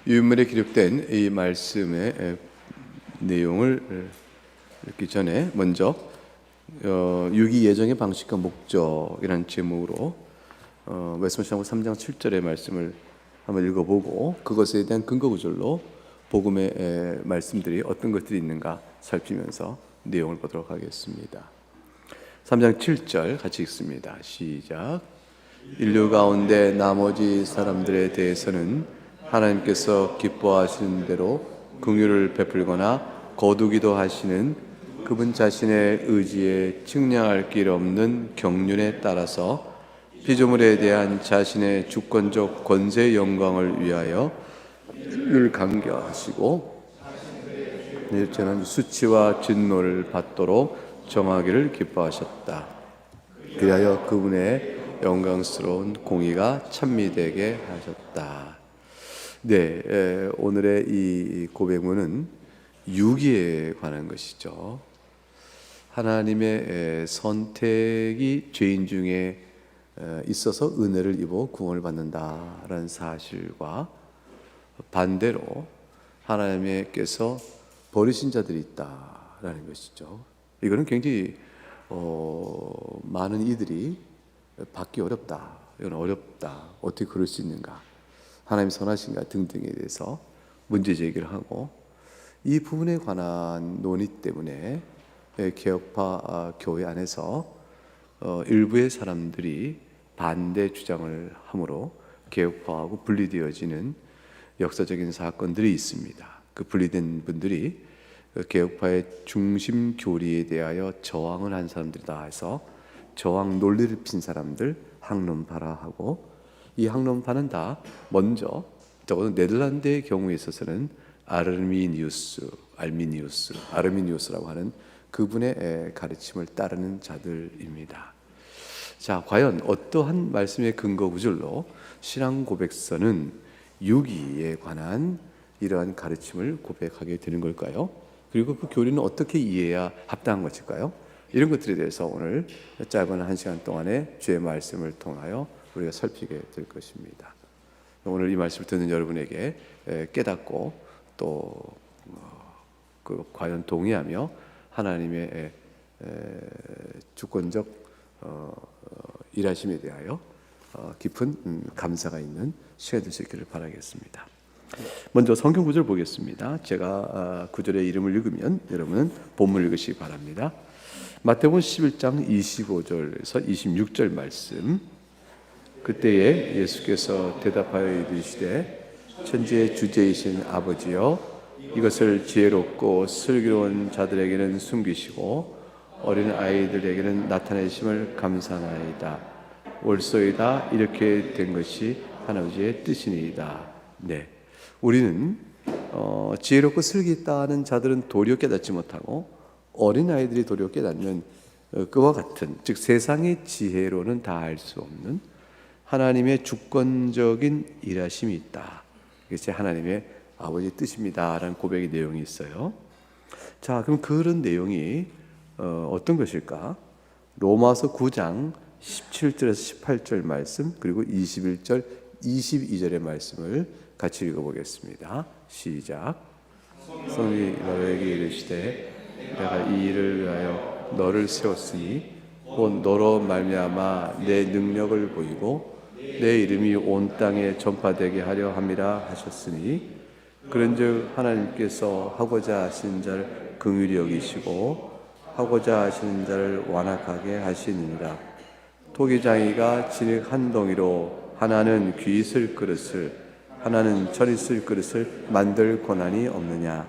유인물에 기록된 이 말씀의 내용을 읽기 전에 먼저 유기 예정의 방식과 목적이라는 제목으로 웨스트민스터 3장 7절의 말씀을 한번 읽어보고 그것에 대한 근거 구절로 복음의 말씀들이 어떤 것들이 있는가 살피면서 내용을 보도록 하겠습니다. 3장 7절 같이 읽습니다. 시작. 인류 가운데 나머지 사람들에 대해서는 하나님께서 기뻐하시는 대로 긍휼을 베풀거나 거두기도 하시는 그분 자신의 의지에 측량할 길 없는 경륜에 따라서 피조물에 대한 자신의 주권적 권세 영광을 위하여 를 강겨하시고 일체는 수치와 진노를 받도록 정하기를 기뻐하셨다. 그리하여 그분의 영광스러운 공의가 찬미되게 하셨다. 네, 오늘의 이 고백문은 유기에 관한 것이죠. 하나님의 선택이 죄인 중에 있어서 은혜를 입어 구원을 받는다라는 사실과 반대로 하나님께서 버리신 자들이 있다라는 것이죠. 이거는 굉장히 많은 이들이 받기 어렵다. 이건 어렵다. 어떻게 그럴 수 있는가? 하나님 선하신가 등등에 대해서 문제 제기를 하고 이 부분에 관한 논의 때문에 개혁파 교회 안에서 일부의 사람들이 반대 주장을 함으로 개혁파하고 분리되어지는 역사적인 사건들이 있습니다. 그 분리된 분들이 개혁파의 중심 교리에 대하여 저항을 한 사람들이다 해서 저항 논리를 핀 사람들 학론파라 하고, 이 학론파는 다 먼저 적어도 네덜란드의 경우에 있어서는 아르미니우스라고 하는 그분의 가르침을 따르는 자들입니다. 자, 과연 어떠한 말씀의 근거 구절로 신앙 고백서는 유기에 관한 이러한 가르침을 고백하게 되는 걸까요? 그리고 그 교리는 어떻게 이해해야 합당한 것일까요? 이런 것들에 대해서 오늘 짧은 1시간 동안의 주의 말씀을 통하여 우리가 살피게 될 것입니다. 오늘 이 말씀을 듣는 여러분에게 깨닫고 또 과연 동의하며 하나님의 주권적 일하심에 대하여 깊은 감사가 있는 시간이 될 수 있기를 바라겠습니다. 먼저 성경 구절 보겠습니다. 제가 구절의 이름을 읽으면 여러분은 본문을 읽으시기 바랍니다. 마태복음 11장 25절에서 26절 말씀. 그때에 예수께서 대답하여 이르시되 천지의 주제이신 아버지여, 이것을 지혜롭고 슬기로운 자들에게는 숨기시고 어린 아이들에게는 나타내심을 감사하나이다. 옳소이다. 이렇게 된 것이 하나님의 뜻이니이다. 네, 우리는 지혜롭고 슬기 있다는 자들은 도리어 깨닫지 못하고 어린 아이들이 도리어 깨닫는 그와 같은, 즉 세상의 지혜로는 다 알 수 없는 하나님의 주권적인 일하심이 있다. 이것이 하나님의 아버지의 뜻입니다라는 고백의 내용이 있어요. 자, 그럼 그런 내용이 어떤 것일까? 로마서 9장 17절에서 18절 말씀, 그리고 21절, 22절의 말씀을 같이 읽어보겠습니다. 시작. 성령이 너에게 이르시되 내가 이 일을 위하여 너를 세웠으니 곧 너로 말미암아 내 능력을 보이고 내 이름이 온 땅에 전파되게 하려 함이라 하셨으니, 그런즉 하나님께서 하고자 하시는 자를 긍휼히 여기시고 하고자 하시는 자를 완악하게 하시느니라. 토기장이가 진흙 한 덩이로 하나는 귀 있을 그릇을 하나는 철 있을 그릇을 만들 권한이 없느냐?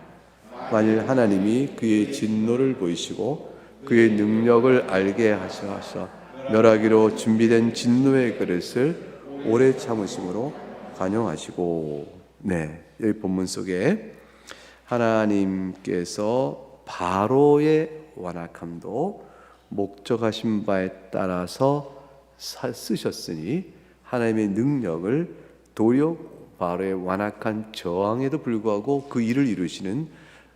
만일 하나님이 그의 진노를 보이시고 그의 능력을 알게 하셔서 멸하기로 준비된 진노의 그릇을 오래 참으심으로 관용하시고. 네, 여기 본문 속에 하나님께서 바로의 완악함도 목적하신 바에 따라서 쓰셨으니 하나님의 능력을 도리어 바로의 완악한 저항에도 불구하고 그 일을 이루시는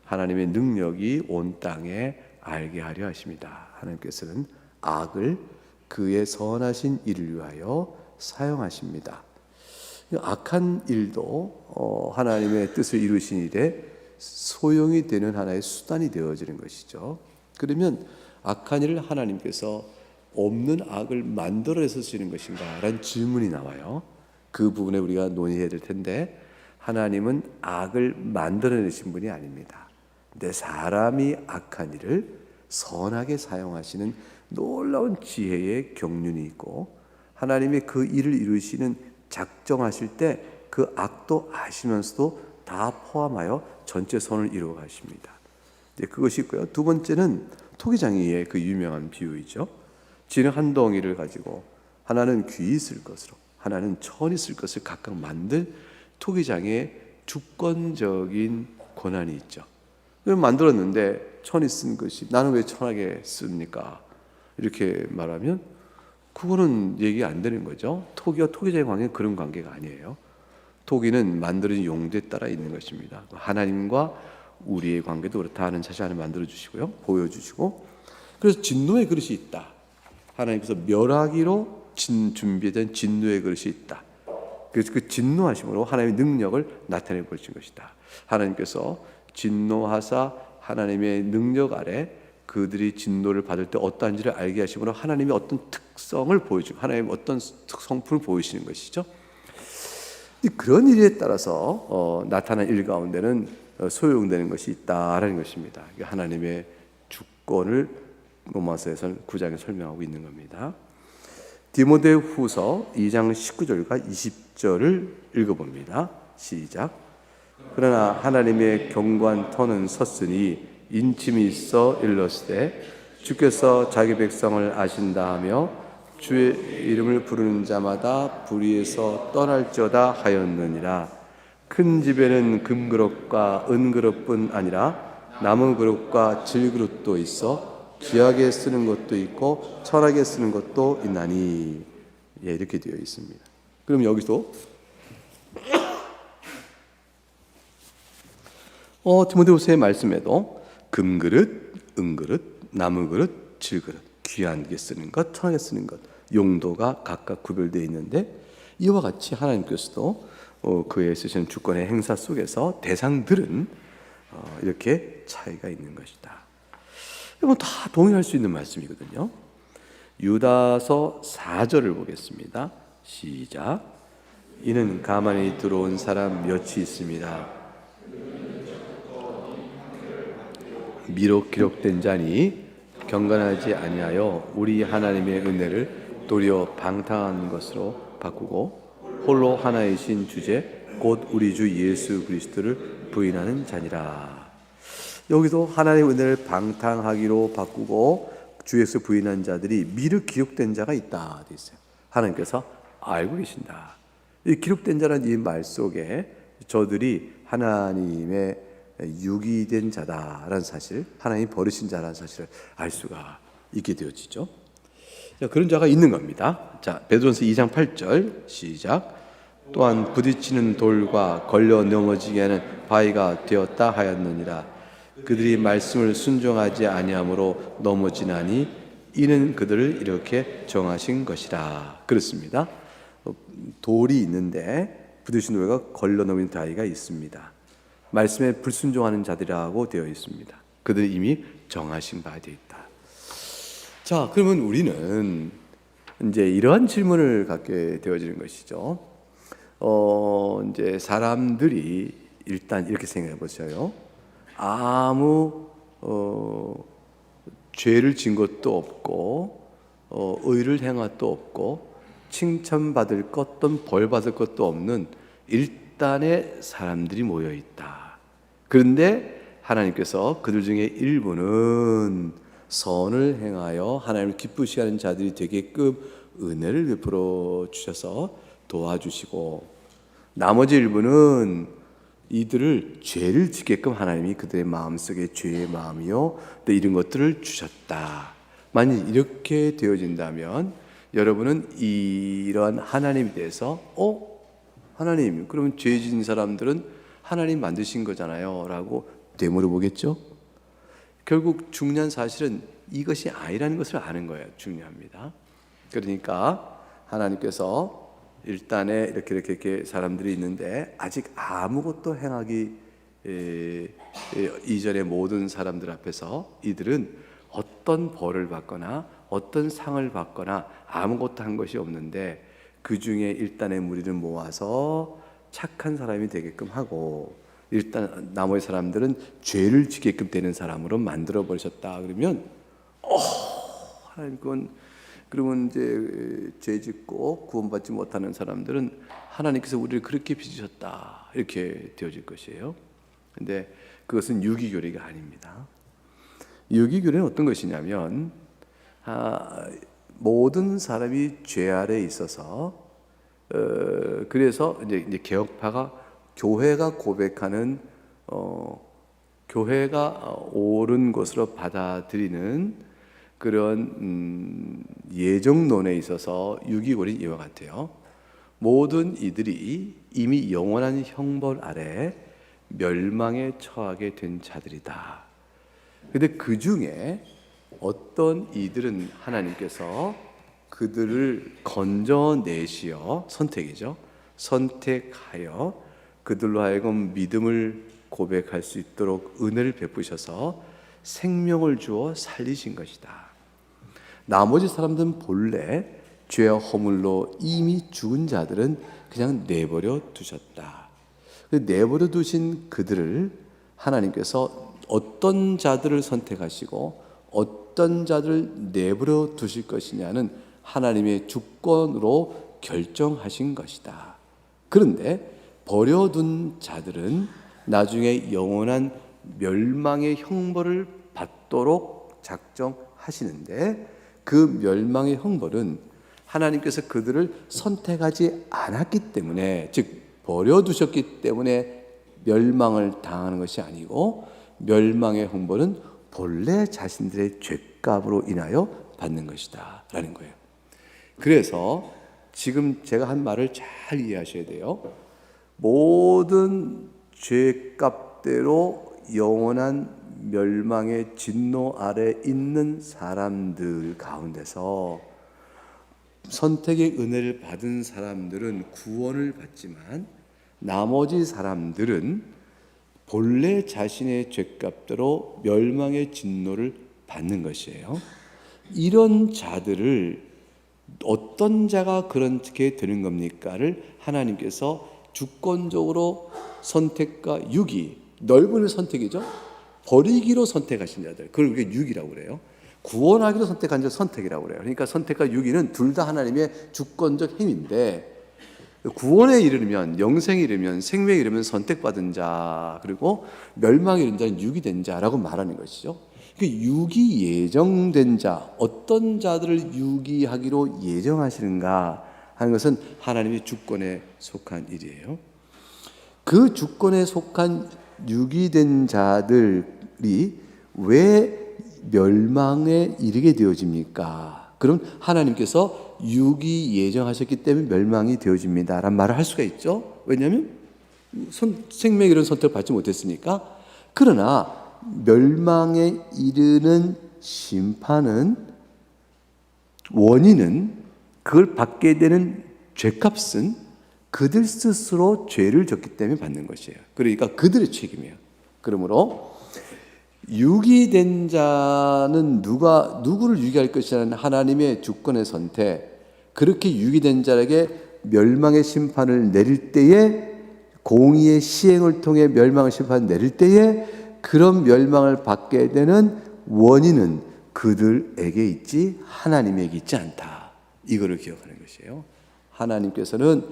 하나님의 능력이 온 땅에 알게 하려 하십니다. 하나님께서는 악을 그의 선하신 일을 위하여 사용하십니다. 악한 일도 하나님의 뜻을 이루신 일에 소용이 되는 하나의 수단이 되어지는 것이죠. 그러면 악한 일을 하나님께서 없는 악을 만들어내서 쓰시는 것인가? 라는 질문이 나와요. 그 부분에 우리가 논의해야 될 텐데, 하나님은 악을 만들어내신 분이 아닙니다. 근데 사람이 악한 일을 선하게 사용하시는 놀라운 지혜의 경륜이 있고, 하나님의 그 일을 이루시는 작정하실 때 그 악도 아시면서도 다 포함하여 전체 선을 이루어 가십니다. 그것이 있고요. 두 번째는 토기장이의 그 유명한 비유이죠. 진흙 한 덩이를 가지고 하나는 귀 있을 것으로, 하나는 천 있을 것을 각각 만들 토기장의 주권적인 권한이 있죠. 만들었는데 천이 쓴 것이 나는 왜 천하게 씁니까? 이렇게 말하면 그거는 얘기 안 되는 거죠. 토기와 토기장의 관계는 그런 관계가 아니에요. 토기는 만드는 용도에 따라 있는 것입니다. 하나님과 우리의 관계도 그렇다 하는 사실 하나 만들어 주시고요, 보여주시고, 그래서 진노의 그릇이 있다. 하나님께서 멸하기로 준비된 진노의 그릇이 있다. 그래서 그 진노하심으로 하나님의 능력을 나타내 보신 것이다. 하나님께서 진노하사 하나님의 능력 아래 그들이 진노를 받을 때 어떠한지를 알게 하심으로 하나님의 어떤 특성을 보여주고 하나님의 어떤 성품을 보이시는 것이죠. 그런 일에 따라서 나타난 일 가운데는 소용되는 것이 있다라는 것입니다. 하나님의 주권을 로마서에서는 9장에 설명하고 있는 겁니다. 디모데후서 2장 19절과 20절을 읽어봅니다. 시작. 그러나 하나님의 견고한 터는 섰으니 인침이 있어 일렀으되 주께서 자기 백성을 아신다 하며 주의 이름을 부르는 자마다 불의에서 떠날지어다 하였느니라. 큰 집에는 금그릇과 은그릇뿐 아니라 나무그릇과 질그릇도 있어 귀하게 쓰는 것도 있고 천하게 쓰는 것도 있나니. 이렇게 되어 있습니다. 그럼 여기서 디모데후서의 말씀에도 금그릇, 은그릇, 나무그릇, 질그릇, 귀하게 쓰는 것, 천하게 쓰는 것, 용도가 각각 구별되어 있는데, 이와 같이 하나님께서도 그의 쓰시는 주권의 행사 속에서 대상들은 이렇게 차이가 있는 것이다. 이건 다 동의할 수 있는 말씀이거든요. 유다서 4절을 보겠습니다. 시작. 이는 가만히 들어온 사람 몇이 있습니다. 미로 기록된 자니 경건하지 아니하여 우리 하나님의 은혜를 도리어 방탕한 것으로 바꾸고 홀로 하나이신 주제 곧 우리 주 예수 그리스도를 부인하는 자니라. 여기서 하나님의 은혜를 방탕하기로 바꾸고 주 예수 부인한 자들이 미르 기록된 자가 있다 되어 있어요. 하나님께서 알고 계신다. 이 기록된 자라는 이 말 속에 저들이 하나님의 유기된 자다라는 사실, 하나님이 버리신 자라는 사실을 알 수가 있게 되어지죠. 자, 그런 자가 있는 겁니다. 자, 베드로전서 2장 8절 시작. 또한 부딪히는 돌과 걸려 넘어지게 하는 바위가 되었다 하였느니라. 그들이 말씀을 순종하지 아니함으로 넘어지나니 이는 그들을 이렇게 정하신 것이라. 그렇습니다. 돌이 있는데 부딪힌 돌과 걸려 넘어진 바위가 있습니다. 말씀에 불순종하는 자들이라고 되어 있습니다. 그들이 이미 정하신 바 되어 있다. 자, 그러면 우리는 이제 이러한 질문을 갖게 되어지는 것이죠. 이제 사람들이 일단 이렇게 생각해 보세요. 아무 죄를 진 것도 없고 의를 행한 것도 없고 칭찬받을 것 또는 벌받을 것도 없는 일단의 사람들이 모여 있다. 그런데 하나님께서 그들 중에 일부는 선을 행하여 하나님을 기쁘시게 하는 자들이 되게끔 은혜를 베풀어 주셔서 도와주시고, 나머지 일부는 이들을 죄를 짓게끔 하나님이 그들의 마음속에 죄의 마음이요 또 이런 것들을 주셨다. 만약 이렇게 되어진다면 여러분은 이러한 하나님에 대해서 하나님, 그러면 죄 지은 사람들은 하나님 만드신 거잖아요 라고 되물어보겠죠. 결국 중요한 사실은 이것이 아니라는 것을 아는 거예요. 중요합니다. 그러니까 하나님께서 일단에 이렇게 사람들이 있는데 아직 아무것도 행하기 이전의 모든 사람들 앞에서 이들은 어떤 벌을 받거나 어떤 상을 받거나 아무것도 한 것이 없는데 그 중에 일단의 무리를 모아서 착한 사람이 되게끔 하고 일단 나머지 사람들은 죄를 지게끔 되는 사람으로 만들어 버리셨다. 그러면 하나님 그러면 이제 죄 짓고 구원받지 못하는 사람들은 하나님께서 우리를 그렇게 빚으셨다 이렇게 되어질 것이에요. 근데 그것은 유기교리가 아닙니다. 유기교리는 어떤 것이냐면 모든 사람이 죄 아래에 있어서 그래서 이제 개혁파가 교회가 고백하는 교회가 옳은 것으로 받아들이는 그런 예정론에 있어서 유기교리는 이와 같아요. 모든 이들이 이미 영원한 형벌 아래 멸망에 처하게 된 자들이다. 근데 그 중에 어떤 이들은 하나님께서 그들을 건져내시어 선택이죠. 선택하여 그들로 하여금 믿음을 고백할 수 있도록 은혜를 베푸셔서 생명을 주어 살리신 것이다. 나머지 사람들은 본래 죄와 허물로 이미 죽은 자들은 그냥 내버려 두셨다. 내버려 두신 그들을 하나님께서 어떤 자들을 선택하시고 어떤 자들을 내버려 두실 것이냐는 하나님의 주권으로 결정하신 것이다. 그런데 버려둔 자들은 나중에 영원한 멸망의 형벌을 받도록 작정하시는데 그 멸망의 형벌은 하나님께서 그들을 선택하지 않았기 때문에, 즉 버려두셨기 때문에 멸망을 당하는 것이 아니고 멸망의 형벌은 본래 자신들의 죄값으로 인하여 받는 것이다 라는 거예요. 그래서 지금 제가 한 말을 잘 이해하셔야 돼요. 모든 죄값대로 영원한 멸망의 진노 아래 있는 사람들 가운데서 선택의 은혜를 받은 사람들은 구원을 받지만 나머지 사람들은 본래 자신의 죄값대로 멸망의 진노를 받는 것이에요. 이런 자들을 어떤 자가 그렇게 되는 겁니까를 하나님께서 주권적으로 선택과 유기, 넓은 선택이죠. 버리기로 선택하신 자들, 그걸 우리가 유기라고 그래요. 구원하기로 선택한 자 선택이라고 그래요. 그러니까 선택과 유기는 둘 다 하나님의 주권적 힘인데, 구원에 이르면, 영생에 이르면, 생명에 이르면 선택받은 자, 그리고 멸망에 이른 자는 유기된 자라고 말하는 것이죠. 그 유기 예정된 자, 어떤 자들을 유기하기로 예정하시는가 하는 것은 하나님의 주권에 속한 일이에요. 그 주권에 속한 유기된 자들이 왜 멸망에 이르게 되어집니까? 그럼 하나님께서 유기 예정하셨기 때문에 멸망이 되어집니다 라는 말을 할 수가 있죠. 왜냐하면 생명 이런 선택을 받지 못했으니까. 그러나 멸망에 이르는 심판은, 원인은, 그걸 받게 되는 죄값은 그들 스스로 죄를 졌기 때문에 받는 것이에요. 그러니까 그들의 책임이에요. 그러므로 유기된 자는 누구를 유기할 것이라는 하나님의 주권의 선택, 그렇게 유기된 자에게 멸망의 심판을 내릴 때에, 공의의 시행을 통해 멸망의 심판을 내릴 때에 그런 멸망을 받게 되는 원인은 그들에게 있지 하나님에게 있지 않다. 이거를 기억하는 것이에요. 하나님께서는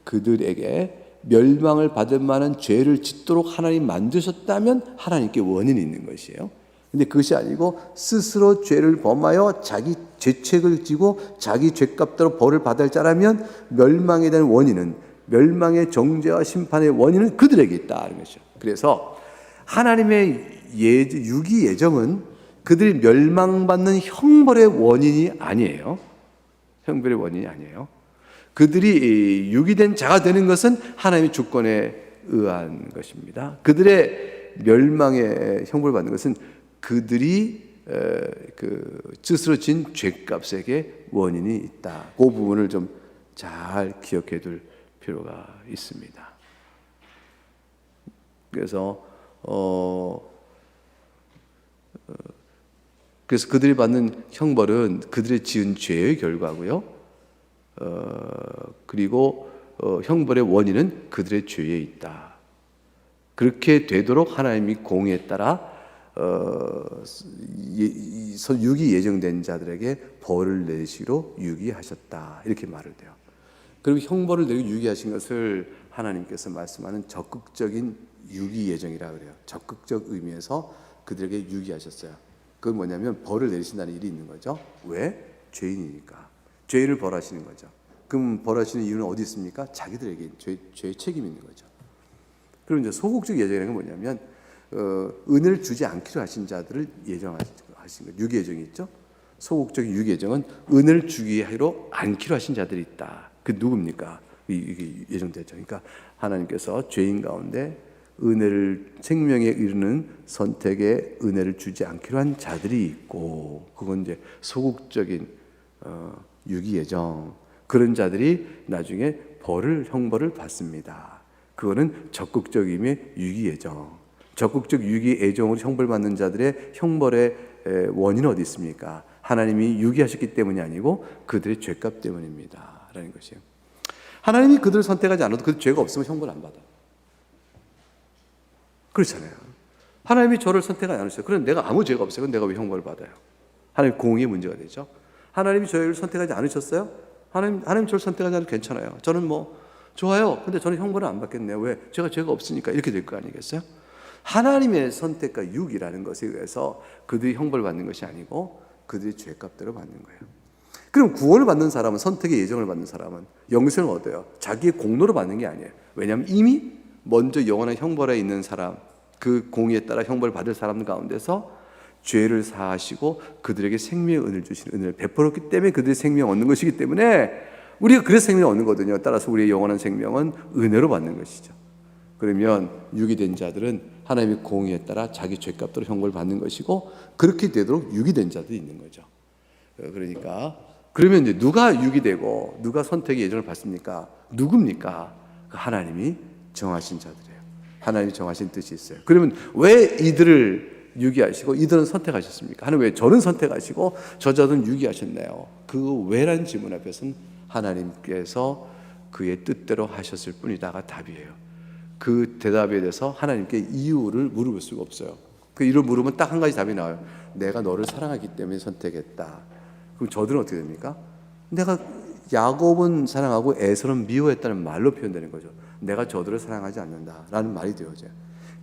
그들에게 멸망을 받을 만한 죄를 짓도록 하나님 만드셨다면 하나님께 원인이 있는 것이에요. 근데 그것이 아니고 스스로 죄를 범하여 자기 죄책을 지고 자기 죄값대로 벌을 받을 자라면 멸망에 대한 원인은, 멸망의 정죄와 심판의 원인은 그들에게 있다는 것이죠. 그래서 하나님의 유기 예정은 그들이 멸망받는 형벌의 원인이 아니에요. 형벌의 원인이 아니에요. 그들이 유기된 자가 되는 것은 하나님의 주권에 의한 것입니다. 그들의 멸망의 형벌을 받는 것은 그들이 스스로 진 죄값에게 원인이 있다. 그 부분을 좀 잘 기억해 둘 필요가 있습니다. 그래서 그래서 그들이 받는 형벌은 그들의 지은 죄의 결과고요. 그리고 형벌의 원인은 그들의 죄에 있다. 그렇게 되도록 하나님이 공의에 따라 유기 예정된 자들에게 벌을 내시기로 유기하셨다. 이렇게 말을 돼요. 그리고 형벌을 내리고 유기하신 것을 하나님께서 말씀하는 적극적인 유기 예정이라 그래요. 적극적 의미에서 그들에게 유기하셨어요. 그건 뭐냐면 벌을 내리신다는 일이 있는 거죠. 왜? 죄인이니까. 죄인을 벌하시는 거죠. 그럼 벌하시는 이유는 어디 있습니까? 자기들에게 죄의 책임이 있는 거죠. 그럼 이제 소극적 예정이라는 건 뭐냐면 은혜를 주지 않기로 하신 자들을 예정하신 거예요. 유기 예정이 있죠. 소극적인 유기 예정은 은혜를 주기로 않기로 하신 자들이 있다. 그 누굽니까? 이게 예정되죠. 그러니까 하나님께서 죄인 가운데 은혜를 생명에 이르는 선택에 은혜를 주지 않기로 한 자들이 있고, 그건 이제 소극적인 유기 예정. 그런 자들이 나중에 형벌을 받습니다. 그거는 적극적 의미의 유기 예정. 적극적 유기 예정으로 형벌받는 자들의 형벌의 원인은 어디 있습니까? 하나님이 유기하셨기 때문이 아니고 그들의 죄값 때문입니다. 라는 것이에요. 하나님이 그들을 선택하지 않아도 그 죄가 없으면 형벌 안 받아요. 그렇잖아요. 하나님이 저를 선택하지 않으셨어요. 그럼 내가 아무 죄가 없어요. 그럼 내가 왜 형벌을 받아요? 하나님 공의의 문제가 되죠. 하나님이 저를 선택하지 않으셨어요? 하나님 저를 선택하지 않아도 괜찮아요. 저는 좋아요. 근데 저는 형벌을 안 받겠네요. 왜? 제가 죄가 없으니까. 이렇게 될 거 아니겠어요? 하나님의 선택과 유기라는 것에 의해서 그들이 형벌을 받는 것이 아니고 그들이 죄값대로 받는 거예요. 그럼 구원을 받는 사람은, 선택의 예정을 받는 사람은 영생을 얻어요. 자기의 공로로 받는 게 아니에요. 왜냐하면 이미 먼저 영원한 형벌에 있는 사람, 그 공의에 따라 형벌을 받을 사람 가운데서 죄를 사하시고 그들에게 생명의 은혜를 주시는 은혜를 베풀었기 때문에 그들이 생명을 얻는 것이기 때문에 우리가 그래서 생명을 얻는 거거든요. 따라서 우리의 영원한 생명은 은혜로 받는 것이죠. 그러면 유기된 자들은 하나님의 공의에 따라 자기 죄값대로 형벌을 받는 것이고, 그렇게 되도록 유기된 자들이 있는 거죠. 그러니까 그러면 이제 누가 유기되고 누가 선택의 예정을 받습니까? 누굽니까? 하나님이 정하신 자들이에요. 하나님이 정하신 뜻이 있어요. 그러면 왜 이들을 유기하시고 이들은 선택하셨습니까? 하나님 왜 저는 선택하시고 저 자들은 유기하셨나요? 그 왜라는 질문 앞에서는 하나님께서 그의 뜻대로 하셨을 뿐이다가 답이에요. 그 대답에 대해서 하나님께 이유를 물어볼 수가 없어요. 그 이유를 물으면 딱 한 가지 답이 나와요. 내가 너를 사랑하기 때문에 선택했다. 그럼 저들은 어떻게 됩니까? 내가 야곱은 사랑하고 에서는 미워했다는 말로 표현되는 거죠. 내가 저들을 사랑하지 않는다라는 말이 되어져요.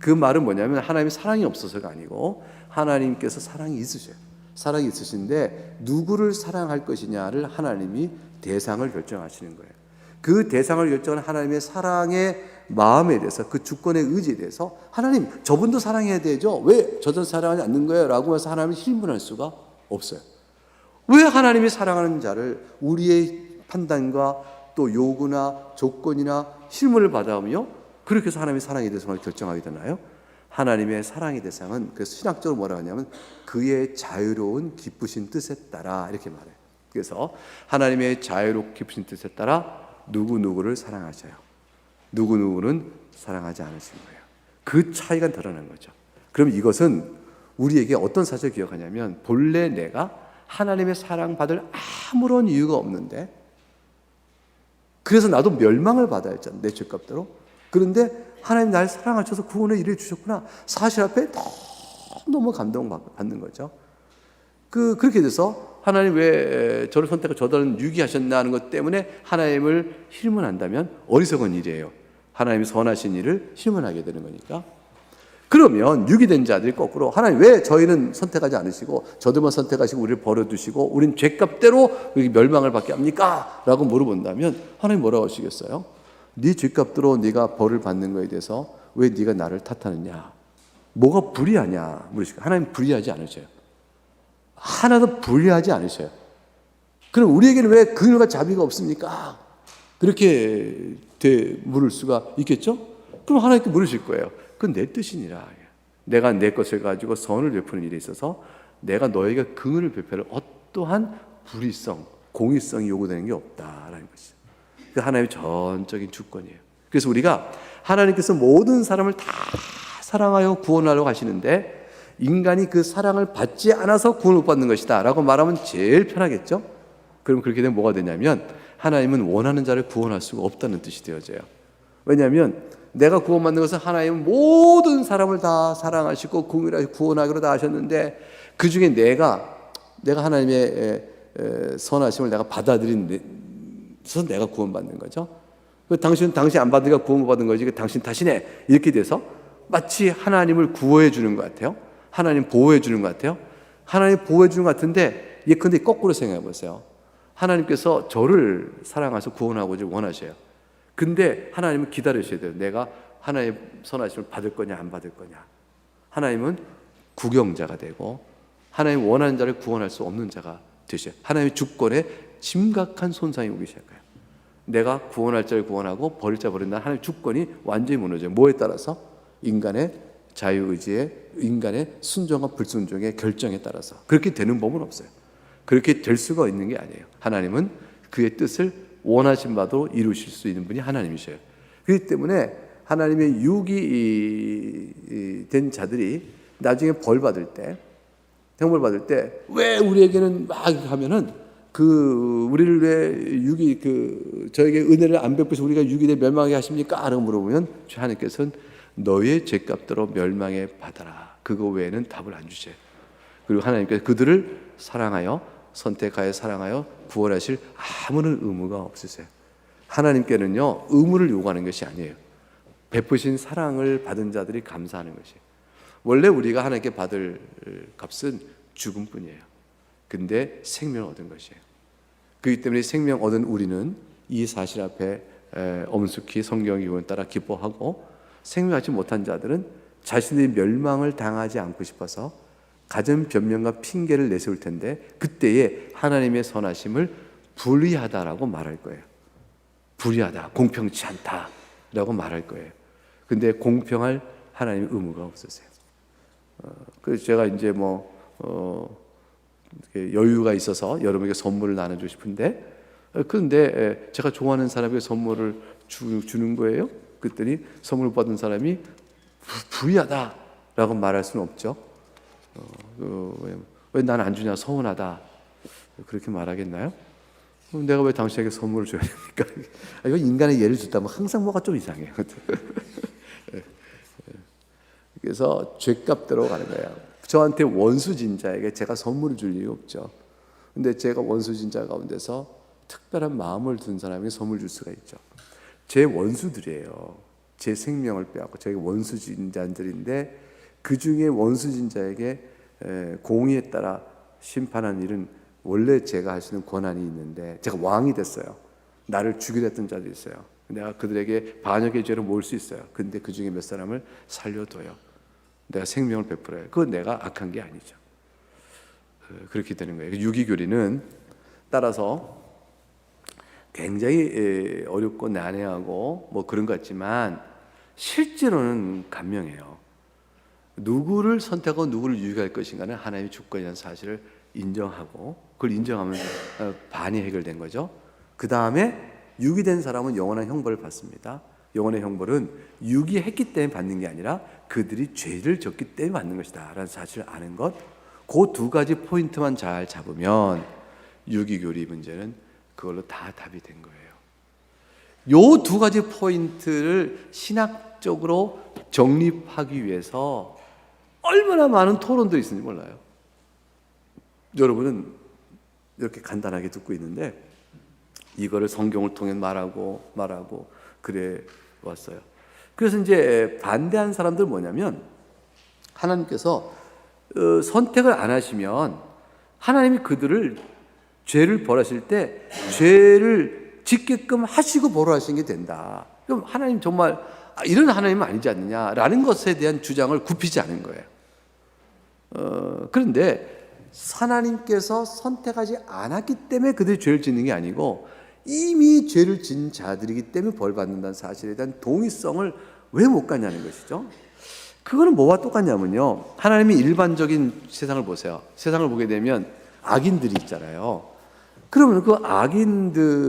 그 말은 뭐냐면 하나님이 사랑이 없어서가 아니고 하나님께서 사랑이 있으셔요. 사랑이 있으신데 누구를 사랑할 것이냐를 하나님이 대상을 결정하시는 거예요. 그 대상을 결정하는 하나님의 사랑의 마음에 대해서, 그 주권의 의지에 대해서 하나님 저분도 사랑해야 되죠. 왜 저들 사랑하지 않는 거예요? 라고 해서 하나님을 힐문할 수가 없어요. 왜 하나님이 사랑하는 자를 우리의 판단과 또 요구나 조건이나 실물을 받아오며 그렇게 해서 하나님의 사랑의 대상을 결정하게 되나요? 하나님의 사랑의 대상은 그래서 신학적으로 뭐라 하냐면 그의 자유로운 기쁘신 뜻에 따라 이렇게 말해요. 그래서 하나님의 자유롭고 기쁘신 뜻에 따라 누구누구를 사랑하셔요. 누구누구는 사랑하지 않으신 거예요. 그 차이가 드러난 거죠. 그럼 이것은 우리에게 어떤 사실을 기억하냐면 본래 내가 하나님의 사랑받을 아무런 이유가 없는데 그래서 나도 멸망을 받아야 했잖아. 내 죄값대로. 그런데 하나님 날 사랑하셔서 구원의 일을 주셨구나. 사실 앞에 너무 감동받는 거죠. 그렇게 돼서 하나님 왜 저를 선택하고 저들은 유기하셨나 하는 것 때문에 하나님을 힐문한다면 어리석은 일이에요. 하나님이 선하신 일을 힐문하게 되는 거니까. 그러면 유기된 자들이 거꾸로 하나님 왜 저희는 선택하지 않으시고 저들만 선택하시고 우리를 버려두시고 우린 죄값대로 멸망을 받게 합니까? 라고 물어본다면 하나님 뭐라고 하시겠어요? 네 죄값대로 네가 벌을 받는 거에 대해서 왜 네가 나를 탓하느냐? 뭐가 불의하냐? 물으시고 하나님 불의하지 않으셔요. 하나도 불의하지 않으셔요. 그럼 우리에게는 왜 긍휼과 자비가 없습니까? 그렇게 물을 수가 있겠죠? 그럼 하나님께 물으실 거예요. 그건 내 뜻이니라. 내가 내 것을 가지고 선을 베푸는 일에 있어서 내가 너에게 긍휼을 베풀 어떠한 불의성, 공의성이 요구되는 게 없다라는 것이죠. 그 하나님의 전적인 주권이에요. 그래서 우리가 하나님께서 모든 사람을 다 사랑하여 구원하려고 하시는데 인간이 그 사랑을 받지 않아서 구원을 못 받는 것이다 라고 말하면 제일 편하겠죠. 그럼 그렇게 되면 뭐가 되냐면 하나님은 원하는 자를 구원할 수가 없다는 뜻이 되어져요. 왜냐하면 내가 구원받는 것은 하나님은 모든 사람을 다 사랑하시고 구원하기로 다 하셨는데 그 중에 내가 하나님의 선하심을 내가 받아들인서 내가 구원받는 거죠. 당신 안 받으니까 구원 못 받은 거지. 당신 탓이네. 이렇게 돼서 마치 하나님을 구호해 주는 것 같아요. 하나님 보호해 주는 것 같아요. 하나님 보호해 주는 것 같은데 예컨대 거꾸로 생각해 보세요. 하나님께서 저를 사랑하셔서 구원하고자 원하셔요. 근데 하나님은 기다리셔야 돼요. 내가 하나님의 선하심을 받을 거냐 안 받을 거냐. 하나님은 구경자가 되고 하나님 원하는 자를 구원할 수 없는 자가 되셔요. 하나님의 주권에 심각한 손상이 오기 시작해요. 내가 구원할 자를 구원하고 버릴 자 버린다. 하나님의 주권이 완전히 무너져요. 뭐에 따라서? 인간의 자유의지에, 인간의 순종과 불순종의 결정에 따라서. 그렇게 되는 법은 없어요. 그렇게 될 수가 있는 게 아니에요. 하나님은 그의 뜻을 원하신 바도 이루실 수 있는 분이 하나님이셔요. 그렇기 때문에 하나님의 육이 된 자들이 나중에 벌 받을 때, 형벌 받을 때 왜 우리에게는 막 하면은 우리를 왜 육이 저에게 은혜를 안 베푸시 우리가 육이 돼 멸망하게 하십니까? 라고 물어보면 하나님께서는 너의 죄값대로 멸망에 받아라. 그거 외에는 답을 안 주셔요. 그리고 하나님께서 그들을 사랑하여 선택하여 사랑하여 구원하실 아무런 의무가 없으세요. 하나님께는요 의무를 요구하는 것이 아니에요. 베푸신 사랑을 받은 자들이 감사하는 것이에요. 원래 우리가 하나님께 받을 값은 죽음뿐이에요. 근데 생명을 얻은 것이에요. 그렇기 때문에 생명 얻은 우리는 이 사실 앞에 엄숙히 성경의 교훈에 따라 기뻐하고, 생명하지 못한 자들은 자신의 멸망을 당하지 않고 싶어서 가진 변명과 핑계를 내세울 텐데 그때에 하나님의 선하심을 불의하다라고 말할 거예요. 불의하다, 공평치 않다라고 말할 거예요. 근데 공평할 하나님의 의무가 없으세요. 그래서 제가 이제 여유가 있어서 여러분에게 선물을 나눠주고 싶은데, 그런데 제가 좋아하는 사람에게 선물을 주는 거예요. 그랬더니 선물 받은 사람이 불의하다라고 말할 수는 없죠. 왜 난 안 주냐, 서운하다, 그렇게 말하겠나요? 내가 왜 당신에게 선물을 줘야 됩니까? 이거 인간의 예를 줬다면 항상 뭐가 좀 이상해요. 그래서 죄값대로 가는 거예요. 저한테 원수진 자에게 제가 선물을 줄 일이 없죠. 근데 제가 원수진 자 가운데서 특별한 마음을 둔 사람에게 선물 줄 수가 있죠. 제 원수들이에요. 제 생명을 빼앗고 저에게 원수진 자들인데 그 중에 원수진 자에게 공의에 따라 심판하는 일은 원래 제가 할 수 있는 권한이 있는데, 제가 왕이 됐어요. 나를 죽이려 했던 자도 있어요. 내가 그들에게 반역의 죄를 모을 수 있어요. 근데 그 중에 몇 사람을 살려둬요. 내가 생명을 베풀어요. 그건 내가 악한 게 아니죠. 그렇게 되는 거예요. 유기교리는 따라서 굉장히 어렵고 난해하고 그런 것 같지만 실제로는 간명해요. 누구를 선택하고 누구를 유익할 것인가는 하나님의 주권이라는 사실을 인정하고, 그걸 인정하면 반이 해결된 거죠. 그 다음에 유기된 사람은 영원한 형벌을 받습니다. 영원의 형벌은 유기했기 때문에 받는 게 아니라 그들이 죄를 졌기 때문에 받는 것이다 라는 사실을 아는 것, 그 두 가지 포인트만 잘 잡으면 유기교리 문제는 그걸로 다 답이 된 거예요. 요 두 가지 포인트를 신학적으로 정립하기 위해서 얼마나 많은 토론들이 있는지 몰라요. 여러분은 이렇게 간단하게 듣고 있는데 이거를 성경을 통해 말하고 그래 왔어요. 그래서 이제 반대한 사람들 뭐냐면, 하나님께서 선택을 안 하시면 하나님이 그들을 죄를 벌하실 때 죄를 짓게끔 하시고 벌하시는 게 된다. 그럼 하나님 정말 이런 하나님은 아니지 않느냐라는 것에 대한 주장을 굽히지 않은 거예요. 그런데 하나님께서 선택하지 않았기 때문에 그들이 죄를 짓는 게 아니고 이미 죄를 지은 자들이기 때문에 벌 받는다는 사실에 대한 동의성을 왜 못 갖냐는 것이죠. 그거는 뭐와 똑같냐면요, 하나님이 일반적인 세상을 보세요. 세상을 보게 되면 악인들이 있잖아요. 그러면 그 악인들이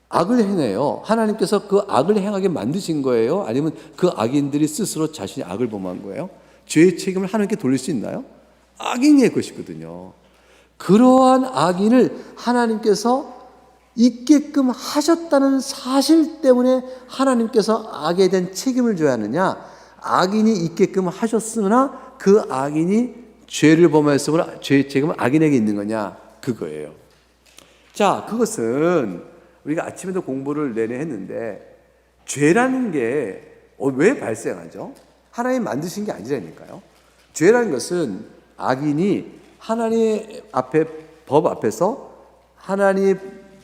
악을 행해요. 하나님께서 그 악을 행하게 만드신 거예요? 아니면 그 악인들이 스스로 자신이 악을 범한 거예요? 죄의 책임을 하나님께 돌릴 수 있나요? 악인의 것이거든요. 그러한 악인을 하나님께서 있게끔 하셨다는 사실 때문에 하나님께서 악에 대한 책임을 져야 하느냐, 악인이 있게끔 하셨으나 그 악인이 죄를 범했으므로 죄의 책임은 악인에게 있는 거냐, 그거예요. 자, 그것은 우리가 아침에도 공부를 내내 했는데, 죄라는 게 왜 발생하죠? 하나님 만드신 게 아니라니까요. 죄라는 것은 악인이 하나님 앞에, 법 앞에서 하나님의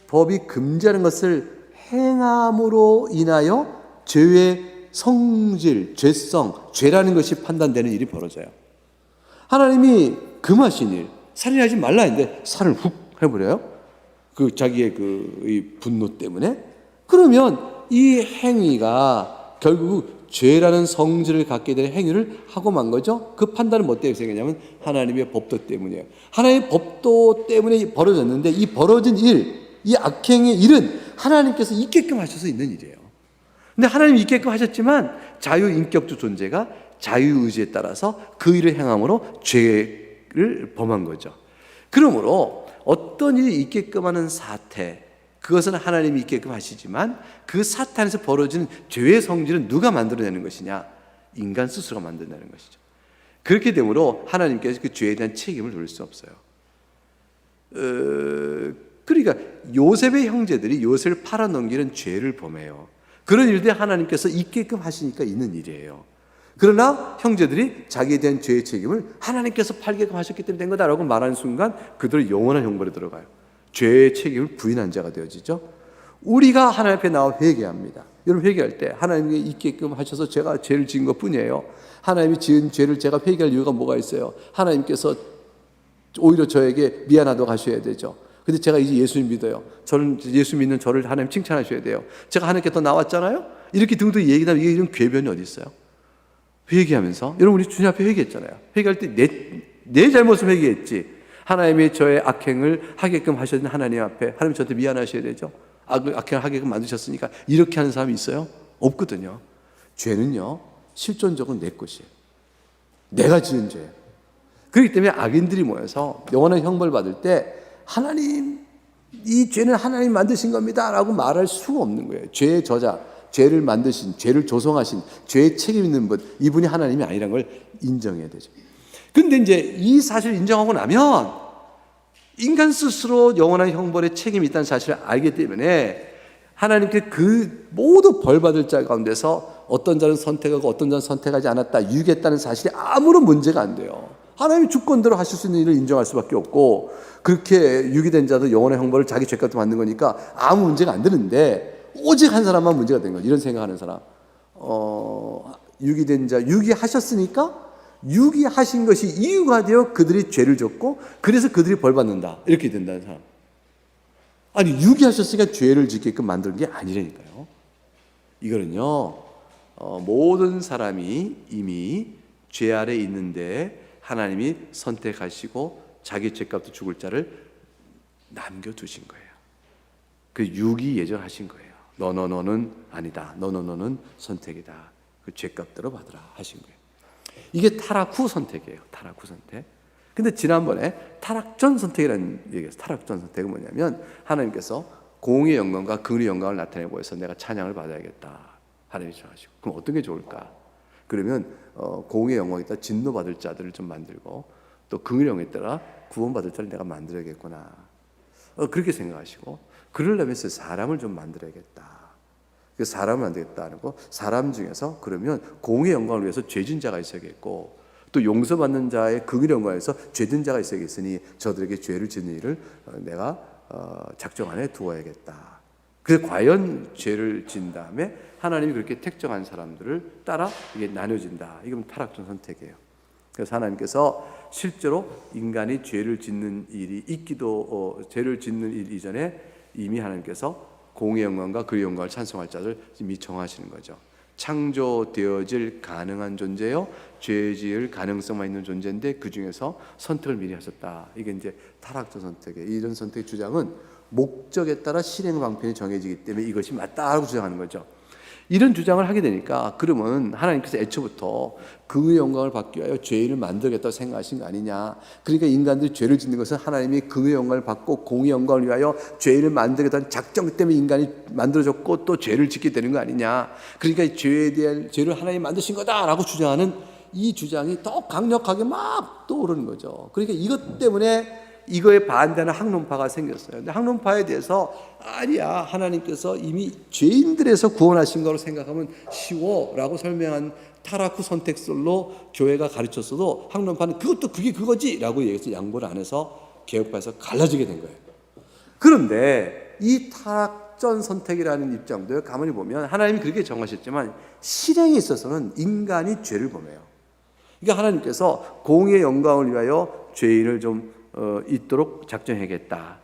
법이 금지하는 것을 행함으로 인하여 죄의 성질, 죄성, 죄라는 것이 판단되는 일이 벌어져요. 하나님이 금하신 일, 살인하지 말라 했는데 살을 훅 해버려요. 그 자기의 이 분노 때문에. 그러면 이 행위가 결국 죄라는 성질을 갖게 되는 행위를 하고 만 거죠. 그 판단은 뭐 때문에 생겼냐면 하나님의 법도 때문이에요. 하나님의 법도 때문에 벌어졌는데, 이 벌어진 일, 이 악행의 일은 하나님께서 있게끔 하셔서 있는 일이에요. 근데 하나님이 있게끔 하셨지만 자유인격적 존재가 자유의지에 따라서 그 일을 행함으로 죄를 범한 거죠. 그러므로 어떤 일이 있게끔 하는 사태, 그것은 하나님이 있게끔 하시지만 그 사태 안에서 벌어지는 죄의 성질은 누가 만들어내는 것이냐? 인간 스스로가 만들어내는 것이죠. 그렇게 되므로 하나님께서 그 죄에 대한 책임을 돌릴 수 없어요. 그러니까 요셉의 형제들이 요셉을 팔아넘기는 죄를 범해요. 그런 일들이 하나님께서 있게끔 하시니까 있는 일이에요. 그러나 형제들이 자기에 대한 죄의 책임을 하나님께서 팔게끔 하셨기 때문에 된 거다라고 말하는 순간 그들은 영원한 형벌에 들어가요. 죄의 책임을 부인한 자가 되어지죠. 우리가 하나님 앞에 나와 회개합니다. 여러분, 회개할 때 하나님이 있게끔 하셔서 제가 죄를 지은 것 뿐이에요. 하나님이 지은 죄를 제가 회개할 이유가 뭐가 있어요? 하나님께서 오히려 저에게 미안하다고 하셔야 되죠. 근데 제가 이제 예수님 믿어요. 저는 예수 믿는 저를 하나님 칭찬하셔야 돼요. 제가 하나님께 더 나왔잖아요. 이렇게 등등 얘기하면 이게 이런 궤변이 어디 있어요? 회개하면서, 여러분 우리 주님 앞에 회개했잖아요. 회개할 때 내 잘못을 회개했지. 하나님이 저의 악행을 하게끔 하셨는 하나님 앞에 하나님 저한테 미안하셔야 되죠. 악행을 하게끔 만드셨으니까. 이렇게 하는 사람이 있어요? 없거든요. 죄는요, 실존적으로 내 것이에요. 내가 지은 죄예요. 그렇기 때문에 악인들이 모여서 영원한 형벌 받을 때 하나님, 이 죄는 하나님 만드신 겁니다 라고 말할 수가 없는 거예요. 죄의 저자, 죄를 만드신, 죄를 조성하신, 죄의 책임 있는 분, 이분이 하나님이 아니라는 걸 인정해야 되죠. 근데 이제 이 사실을 인정하고 나면 인간 스스로 영원한 형벌의 책임이 있다는 사실을 알기 때문에 하나님께 그 모두 벌 받을 자 가운데서 어떤 자는 선택하고 어떤 자는 선택하지 않았다, 유익했다는 사실이 아무런 문제가 안 돼요. 하나님이 주권대로 하실 수 있는 일을 인정할 수밖에 없고, 그렇게 유기된 자도 영원의 형벌을 자기 죄값도 받는 거니까 아무 문제가 안 되는데, 오직 한 사람만 문제가 된 거죠. 이런 생각하는 사람. 유기된 자, 유기하셨으니까 유기하신 것이 이유가 되어 그들이 죄를 졌고 그래서 그들이 벌 받는다, 이렇게 된다는 사람. 아니, 유기하셨으니까 죄를 짓게끔 만든 게 아니라니까요. 이거는요, 모든 사람이 이미 죄 아래 있는데 하나님이 선택하시고 자기 죄값도 죽을 자를 남겨두신 거예요. 그 유기 예정하신 거예요. 너는 아니다. 너는 선택이다. 그 죄값대로 받으라 하신 거예요. 이게 타락 후 선택이에요. 타락 후 선택. 근데 지난번에 타락 전 선택이라는 얘기였어요. 타락 전 선택은 뭐냐면 하나님께서 공의 영광과 긍휼의 영광을 나타내 보여서 내가 찬양을 받아야겠다. 하나님이 정하시고. 그럼 어떤 게 좋을까? 그러면 공의 영광에다 진노받을 자들을 좀 만들고 또 긍휼의 영광에 따라 구원받을 자를 내가 만들어야겠구나. 그렇게 생각하시고, 그러려면 사람을 좀 만들어야겠다. 그 사람을 만들겠다는 거, 사람 중에서 그러면 공의 영광을 위해서 죄진 자가 있어야겠고, 또 용서받는 자의 긍휼의 영광을 위해서 죄진 자가 있어야겠으니 저들에게 죄를 짓는 일을 내가 작정 안에 두어야겠다. 그래서 과연 죄를 진 다음에 하나님이 그렇게 택정한 사람들을 따라 이게 나눠진다. 이건 타락전 선택이에요. 그래서 하나님께서 실제로 인간이 죄를 짓는 일이 있기도, 죄를 짓는 일 이전에 이미 하나님께서 공의 영광과 그의 영광을 찬송할 자를 이미 정하시는 거죠. 창조되어질 가능한 존재요, 죄 지을 가능성만 있는 존재인데 그 중에서 선택을 미리 하셨다. 이게 이제 타락적 선택이에요. 이런 선택의 주장은 목적에 따라 실행 방편이 정해지기 때문에 이것이 맞다라고 주장하는 거죠. 이런 주장을 하게 되니까 그러면 하나님께서 애초부터 그의 영광을 받기 위하여 죄인을 만들겠다고 생각하신 거 아니냐. 그러니까 인간들이 죄를 짓는 것은 하나님이 그의 영광을 받고 공의 영광을 위하여 죄인을 만들겠다는 작정 때문에 인간이 만들어졌고 또 죄를 짓게 되는 거 아니냐. 그러니까 죄에 대한 죄를 하나님이 만드신 거다라고 주장하는 이 주장이 더 강력하게 막 떠오르는 거죠. 그러니까 이것 때문에 이거에 반대하는 학론파가 생겼어요. 근데 학론파에 대해서 아니야, 하나님께서 이미 죄인들에서 구원하신 거로 생각하면 쉬워라고 설명한 타락 후 선택설로 교회가 가르쳤어도 학론파는 그게 그거지라고 얘기해서 양보를 안 해서 개혁파에서 갈라지게 된 거예요. 그런데 이 타락전 선택이라는 입장도 가만히 보면 하나님이 그렇게 정하셨지만 실행에 있어서는 인간이 죄를 범해요. 그러니까 하나님께서 공의 영광을 위하여 죄인을 좀 있도록 작정하겠다.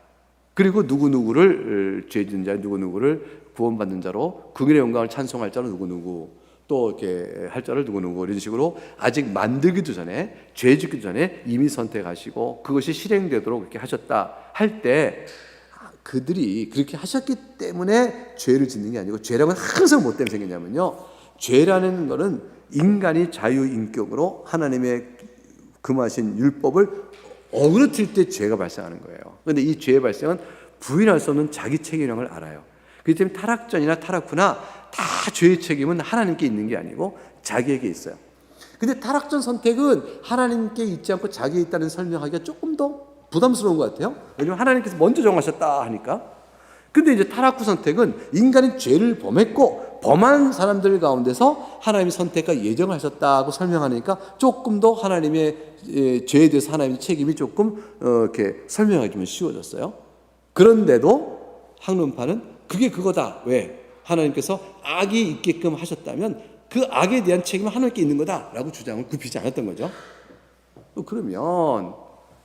그리고 누구누구를 죄 짓는 자 누구누구를 구원받는 자로 그 길의 영광을 찬송할 자로 누구누구 또 이렇게 할 자를 누구누구 이런 식으로 아직 만들기도 전에 죄 짓기 전에 이미 선택하시고 그것이 실행되도록 이렇게 하셨다 할 때 그들이 그렇게 하셨기 때문에 죄를 짓는 게 아니고 죄라고 항상 뭐 때문에 생겼냐면요. 죄라는 것은 인간이 자유인격으로 하나님의 금하신 율법을 어그러뜨릴 때 죄가 발생하는 거예요. 그런데 이 죄의 발생은 부인할 수 없는 자기 책임이라는 걸 알아요. 그렇기 때문에 타락전이나 타락후나 다 죄의 책임은 하나님께 있는 게 아니고 자기에게 있어요. 근데 타락전 선택은 하나님께 있지 않고 자기에 있다는 설명하기가 조금 더 부담스러운 것 같아요. 왜냐하면 하나님께서 먼저 정하셨다 하니까. 근데 이제 타락 후 선택은 인간이 죄를 범했고 범한 사람들 가운데서 하나님이 선택과 예정하셨다고 설명하니까 조금 더 하나님의 죄에 대해서 하나님의 책임이 조금 이렇게 설명하기 좀 쉬워졌어요. 그런데도 학론파는 그게 그거다. 왜? 하나님께서 악이 있게끔 하셨다면 그 악에 대한 책임은 하나님께 있는 거다라고 주장을 굽히지 않았던 거죠. 그러면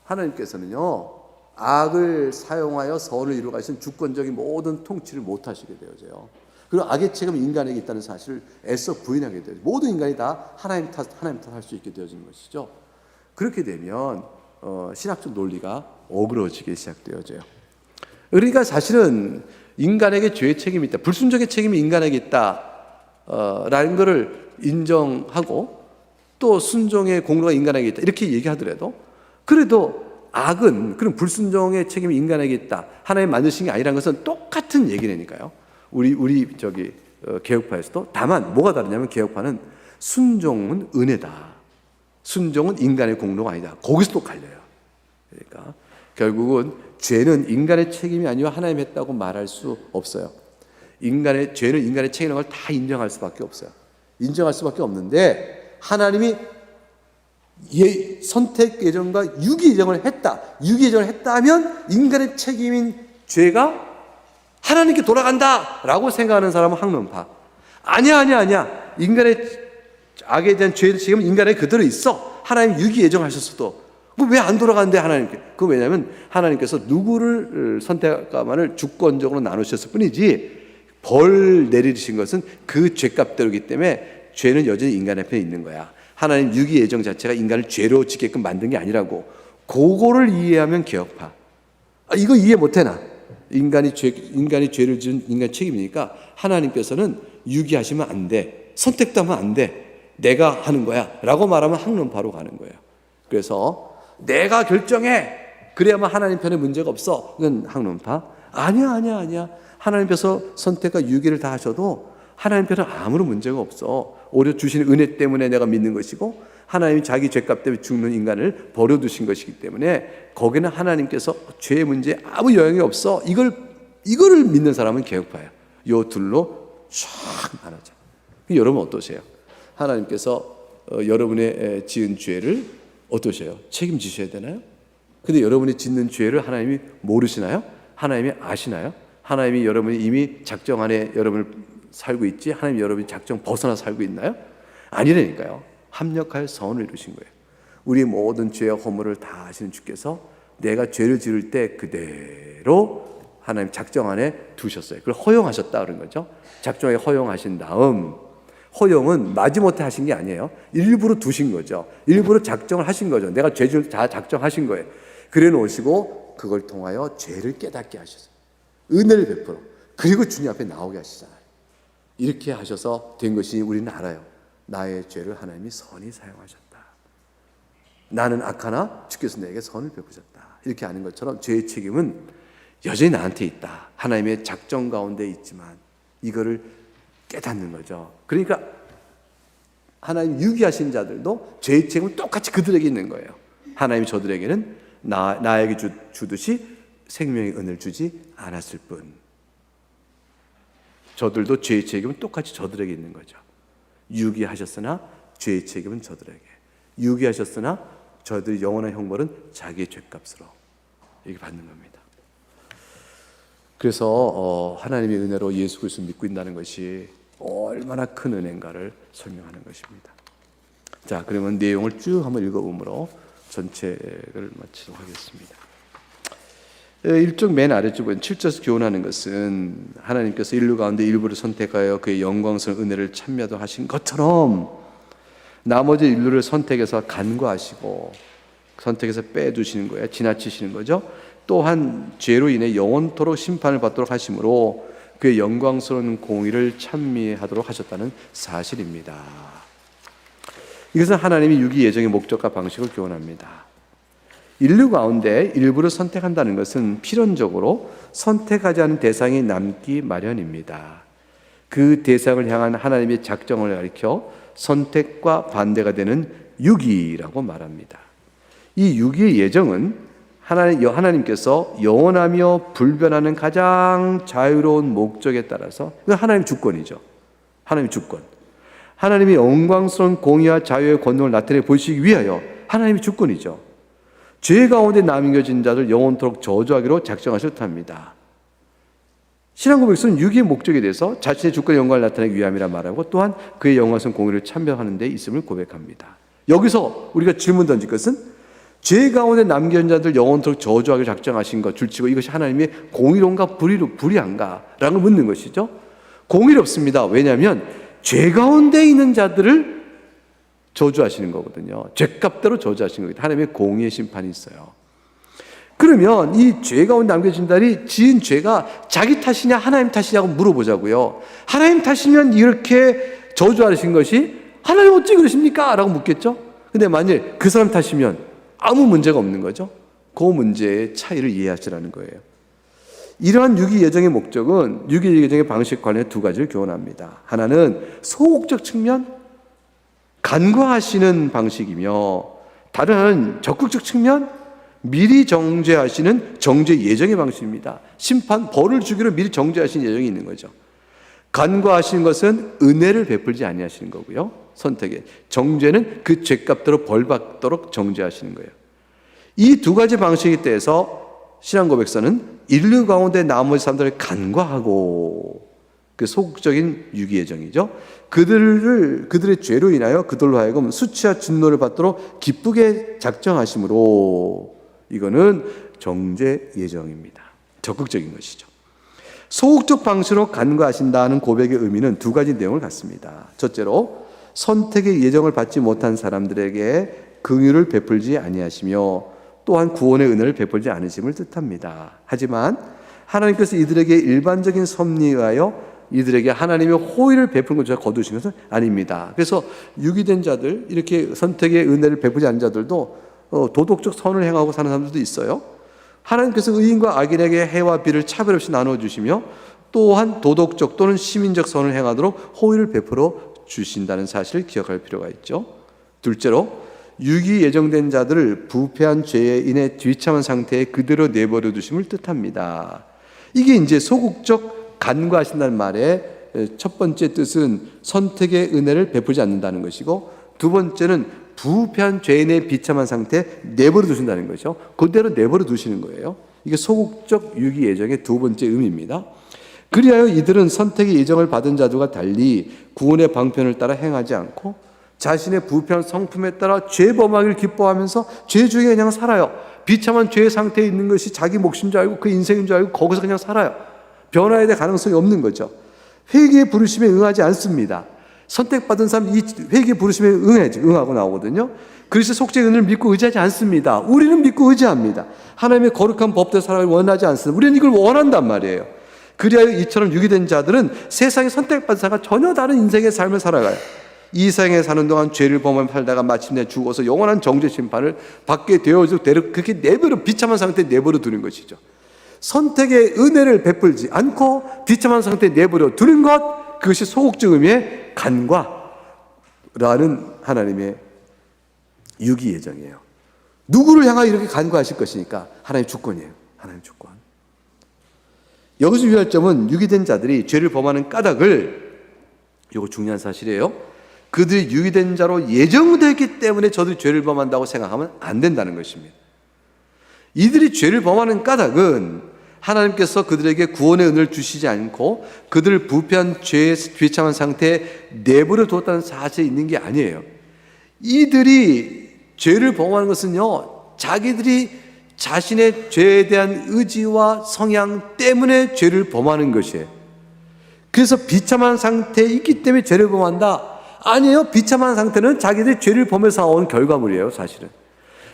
하나님께서는요. 악을 사용하여 선을 이루어 가신 주권적인 모든 통치를 못 하시게 되어져요. 그리고 악의 책임은 인간에게 있다는 사실을 애써 부인하게 되어요. 모든 인간이 다 하나님 탓할 수 있게 되어지는 것이죠. 그렇게 되면 신학적 논리가 어그러지게 시작되어져요. 그러니까 사실은 인간에게 죄의 책임이 있다. 불순종의 책임이 인간에게 있다. 라는 것을 인정하고 또 순종의 공로가 인간에게 있다. 이렇게 얘기하더라도 그래도 악은 그런 불순종의 책임이 인간에게 있다. 하나님 만드신 게 아니라는 것은 똑같은 얘기라니까요. 우리 개혁파에서도 다만 뭐가 다르냐면 개혁파는 순종은 은혜다. 순종은 인간의 공로가 아니다. 거기서 또 갈려요. 그러니까 결국은 죄는 인간의 책임이 아니라 하나님이 했다고 말할 수 없어요. 죄는 인간의 책임이라는 걸 다 인정할 수밖에 없어요. 인정할 수밖에 없는데 하나님이 선택 예정과 유기 예정을 했다. 유기 예정을 했다 하면 인간의 책임인 죄가 하나님께 돌아간다라고 생각하는 사람은 학론파. 아니야. 인간의 악에 대한 죄의 책임은 인간에 그대로 있어. 하나님 유기 예정하셨어도 왜 안 돌아간대 하나님께? 그건 왜냐하면 하나님께서 누구를 선택할까만을 주권적으로 나누셨을 뿐이지 벌 내리신 것은 그 죄값대로이기 때문에 죄는 여전히 인간의 편에 있는 거야. 하나님 유기 예정 자체가 인간을 죄로 짓게끔 만든 게 아니라고. 그거를 이해하면 개혁파. 이거 이해 못해나? 인간이 죄를 지은 인간 책임이니까 하나님께서는 유기하시면 안 돼. 선택도 하면 안 돼. 내가 하는 거야. 라고 말하면 학론파로 가는 거예요. 그래서 내가 결정해. 그래야만 하나님 편에 문제가 없어. 이건 학론파. 아니야. 하나님께서 선택과 유기를 다 하셔도 하나님 편은 아무런 문제가 없어. 오히려 주시는 은혜 때문에 내가 믿는 것이고 하나님이 자기 죄값 때문에 죽는 인간을 버려두신 것이기 때문에 거기는 하나님께서 죄의 문제에 아무 영향이 없어. 이거를 믿는 사람은 개혁파예요. 요 둘로 쫙 나눠져. 여러분 어떠세요? 하나님께서 여러분의 지은 죄를 어떠세요? 책임지셔야 되나요? 근데 여러분이 짓는 죄를 하나님이 모르시나요? 하나님이 아시나요? 하나님이 여러분이 이미 작정 안에 여러분을 살고 있지 하나님 여러분이 작정 벗어나 살고 있나요? 아니라니까요. 합력하여 선을 이루신 거예요. 우리 모든 죄와 허물을 다 아시는 주께서 내가 죄를 지을 때 그대로 하나님 작정 안에 두셨어요. 그걸 허용하셨다 그런 거죠. 작정에 허용하신 다음 허용은 마지못해 하신 게 아니에요. 일부러 두신 거죠. 일부러 작정을 하신 거죠. 내가 죄를 다 작정하신 거예요. 그래 놓으시고 그걸 통하여 죄를 깨닫게 하셨어요. 은혜를 베풀어 그리고 주님 앞에 나오게 하시잖아요. 이렇게 하셔서 된 것이 우리는 알아요. 나의 죄를 하나님이 선히 사용하셨다. 나는 악하나 주께서 내게 선을 베푸셨다. 이렇게 아는 것처럼 죄의 책임은 여전히 나한테 있다. 하나님의 작정 가운데 있지만 이거를 깨닫는 거죠. 그러니까 하나님 유기하신 자들도 죄의 책임은 똑같이 그들에게 있는 거예요. 하나님이 저들에게는 나에게 주듯이 생명의 은혜를 주지 않았을 뿐, 저들도 죄의 책임은 똑같이 저들에게 있는 거죠. 유기하셨으나 죄의 책임은 저들에게, 유기하셨으나 저들의 영원한 형벌은 자기의 죄값으로 이렇게 받는 겁니다. 그래서 하나님의 은혜로 예수 그리스도를 믿고 있다는 것이 얼마나 큰 은혜인가를 설명하는 것입니다. 자, 그러면 내용을 쭉 한번 읽어보므로 전체를 마치도록 하겠습니다. 1쪽 맨 아래쪽은 7절에서 교훈하는 것은 하나님께서 인류 가운데 일부를 선택하여 그의 영광스러운 은혜를 참여도 하신 것처럼 나머지 인류를 선택해서 간과하시고 선택해서 빼두시는 거예요. 지나치시는 거죠. 또한 죄로 인해 영원토록 심판을 받도록 하심으로 그의 영광스러운 공의를 찬미하도록 하셨다는 사실입니다. 이것은 하나님이 유기 예정의 목적과 방식을 교훈합니다. 인류 가운데 일부를 선택한다는 것은 필연적으로 선택하지 않은 대상이 남기 마련입니다. 그 대상을 향한 하나님의 작정을 가리켜 선택과 반대가 되는 유기라고 말합니다. 이 유기의 예정은 하나님께서 영원하며 불변하는 가장 자유로운 목적에 따라서, 이건 하나님의 주권이죠. 하나님의 주권. 하나님의 영광스러운 공의와 자유의 권능을 나타내 보이시기 위하여 하나님의 주권이죠. 죄 가운데 남겨진 자들 영원토록 저주하기로 작정하셨답니다. 신앙 고백서는 유기의 목적에 대해서 자신의 주권의 영광을 나타내기 위함이라 말하고 또한 그의 영광스러운 공의를 참여하는 데 있음을 고백합니다. 여기서 우리가 질문 던질 것은 죄 가운데 남겨진 자들 영원토록 저주하기로 작정하신 것 줄치고 이것이 하나님의 공의로운가 불의한가? 라는 걸 묻는 것이죠. 공의롭습니다. 왜냐하면 죄 가운데 있는 자들을 저주하시는 거거든요. 죄값대로 저주하시는 거거든요. 하나님의 공의의 심판이 있어요. 그러면 이 죄 가운데 남겨진 자들이 지은 죄가 자기 탓이냐 하나님 탓이냐고 물어보자고요. 하나님 탓이면 이렇게 저주하신 것이 하나님 어찌 그러십니까? 라고 묻겠죠. 근데 만일 그 사람 탓이면 아무 문제가 없는 거죠. 그 문제의 차이를 이해하시라는 거예요. 이러한 유기 예정의 목적은 유기 예정의 방식 관련해 두 가지를 교훈합니다. 하나는 소극적 측면, 간과하시는 방식이며 다른 하나는 적극적 측면, 미리 정죄하시는 정죄 예정의 방식입니다. 심판, 벌을 주기로 미리 정죄하시는 예정이 있는 거죠. 간과하시는 것은 은혜를 베풀지 아니하시는 거고요. 선택에. 정죄는 그 죄값대로 벌받도록 정죄하시는 거예요. 이 두 가지 방식에 대해서 신앙 고백서는 인류 가운데 나머지 사람들을 간과하고 그 소극적인 유기 예정이죠. 그들의 죄로 인하여 그들로 하여금 수치와 진노를 받도록 기쁘게 작정하심으로 이거는 정죄 예정입니다. 적극적인 것이죠. 소극적 방식으로 간과하신다는 고백의 의미는 두 가지 내용을 갖습니다. 첫째로 선택의 예정을 받지 못한 사람들에게 긍휼을 베풀지 아니하시며 또한 구원의 은혜를 베풀지 않으심을 뜻합니다. 하지만 하나님께서 이들에게 일반적인 섭리에 의하여 이들에게 하나님의 호의를 베푸는 것조차 거두신 것은 아닙니다. 그래서 유기된 자들, 이렇게 선택의 은혜를 베푸지 않은 자들도 도덕적 선을 행하고 사는 사람들도 있어요. 하나님께서 의인과 악인에게 해와 비를 차별 없이 나눠주시며 또한 도덕적 또는 시민적 선을 행하도록 호의를 베풀어 주신다는 사실을 기억할 필요가 있죠. 둘째로 유기 예정된 자들을 부패한 죄에 인해 뒤참한 상태에 그대로 내버려 두심을 뜻합니다. 이게 이제 소극적 간과하신다는 말의 첫 번째 뜻은 선택의 은혜를 베풀지 않는다는 것이고, 두 번째는 부패한 죄인의 비참한 상태에 내버려 두신다는 것이죠. 그대로 내버려 두시는 거예요. 이게 소극적 유기 예정의 두 번째 의미입니다. 그리하여 이들은 선택의 예정을 받은 자들과 달리 구원의 방편을 따라 행하지 않고 자신의 부패한 성품에 따라 죄 범하기를 기뻐하면서 죄 중에 그냥 살아요. 비참한 죄의 상태에 있는 것이 자기 몫인 줄 알고 그 인생인 줄 알고 거기서 그냥 살아요. 변화에 대한 가능성이 없는 거죠. 회개의 부르심에 응하지 않습니다. 선택받은 사람 이 회개의 부르심에 응하고 나오거든요. 그리스도의 속죄의 은혜를 믿고 의지하지 않습니다. 우리는 믿고 의지합니다. 하나님의 거룩한 법대로 살아가길 원하지 않습니다. 우리는 이걸 원한단 말이에요. 그리하여 이처럼 유기된 자들은 세상에 선택받은 자가 전혀 다른 인생의 삶을 살아가요. 이 세상에 사는 동안 죄를 범하며 살다가 마침내 죽어서 영원한 정죄 심판을 받게 되어서 그렇게 내버려 비참한 상태에 내버려 두는 것이죠. 선택의 은혜를 베풀지 않고 비참한 상태에 내버려 두는 것, 그것이 소극적 의미의 간과라는 하나님의 유기 예정이에요. 누구를 향하여 이렇게 간과하실 것이니까 하나님의 주권이에요. 하나님의 주권. 여기서 유의할 점은 유기된 자들이 죄를 범하는 까닭을, 이거 중요한 사실이에요. 그들이 유기된 자로 예정되기 때문에 저들이 죄를 범한다고 생각하면 안 된다는 것입니다. 이들이 죄를 범하는 까닭은 하나님께서 그들에게 구원의 은혜를 주시지 않고 그들을 부패한 죄의 비참한 상태에 내버려 두었다는 사실이 있는 게 아니에요. 이들이 죄를 범하는 것은요, 자기들이 자신의 죄에 대한 의지와 성향 때문에 죄를 범하는 것이에요. 그래서 비참한 상태에 있기 때문에 죄를 범한다? 아니에요. 비참한 상태는 자기들이 죄를 범해서 온 결과물이에요, 사실은.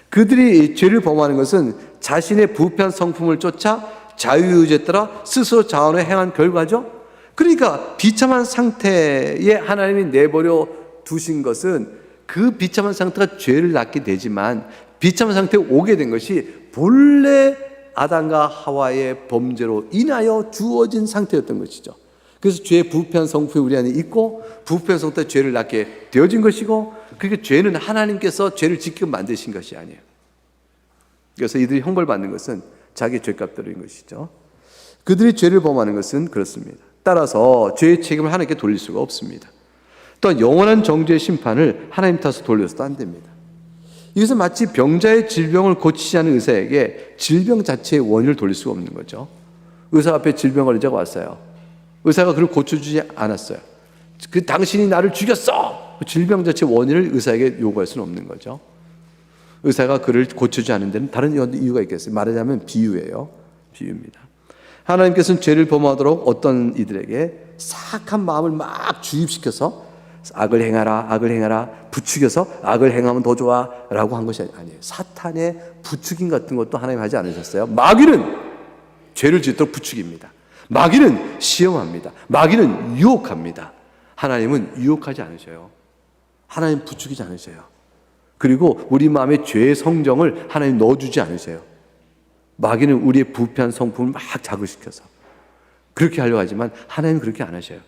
그들이 죄를 범하는 것은 자신의 부패한 성품을 쫓아 자유의지에 따라 스스로 자원을 행한 결과죠. 그러니까 비참한 상태에 하나님이 내버려 두신 것은 그 비참한 상태가 죄를 낳게 되지만 비참한 상태에 오게 된 것이 본래 아담과 하와의 범죄로 인하여 주어진 상태였던 것이죠. 그래서 죄의 부패한 성품이 우리 안에 있고 부패한 성태에 죄를 낳게 되어진 것이고, 그러니까 죄는 하나님께서 죄를 지키고 만드신 것이 아니에요. 그래서 이들이 형벌받는 것은 자기의 죄값대로인 것이죠. 그들이 죄를 범하는 것은 그렇습니다. 따라서 죄의 책임을 하나님께 돌릴 수가 없습니다. 또한 영원한 정죄의 심판을 하나님 탓으로 돌려서도 안 됩니다. 이것은 마치 병자의 질병을 고치지 않은 의사에게 질병 자체의 원인을 돌릴 수가 없는 거죠. 의사 앞에 질병 걸리자고 왔어요. 의사가 그를 고쳐주지 않았어요. 그 당신이 나를 죽였어! 질병 자체의 원인을 의사에게 요구할 수는 없는 거죠. 의사가 그를 고쳐주지 않은 데는 다른 이유가 있겠어요. 말하자면 비유예요. 비유입니다. 하나님께서는 죄를 범하도록 어떤 이들에게 사악한 마음을 막 주입시켜서 악을 행하라, 악을 행하라, 부추겨서 악을 행하면 더 좋아 라고 한 것이 아니에요. 사탄의 부추김 같은 것도 하나님 하지 않으셨어요. 마귀는 죄를 짓도록 부추깁니다. 마귀는 시험합니다. 마귀는 유혹합니다. 하나님은 유혹하지 않으셔요. 하나님 부추기지 않으셔요. 그리고 우리 마음에 죄의 성정을 하나님 넣어주지 않으세요. 마귀는 우리의 부패한 성품을 막 자극시켜서 그렇게 하려고 하지만 하나님은 그렇게 안 하셔요.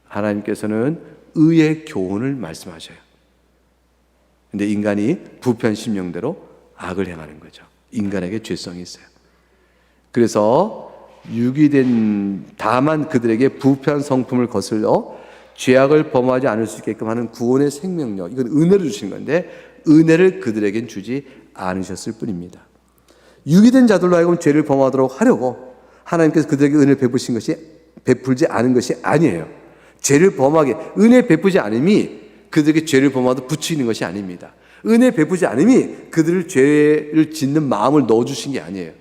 하나님께서는 의의 교훈을 말씀하셔요. 근데 인간이 부패한 심령대로 악을 행하는 거죠. 인간에게 죄성이 있어요. 그래서 유기된 다만 그들에게 부패한 성품을 거슬러 죄악을 범하지 않을 수 있게끔 하는 구원의 생명력, 이건 은혜를 주신 건데 은혜를 그들에겐 주지 않으셨을 뿐입니다. 유기된 자들로 하여금 죄를 범하도록 하려고 하나님께서 그들에게 은혜를 베푸신 것이 베풀지 않은 것이 아니에요. 죄를 범하게 은혜 베푸지 않음이 그들에게 죄를 범하도록 부추기는 것이 아닙니다. 은혜 베푸지 않음이 그들을 죄를 짓는 마음을 넣어주신 게 아니에요.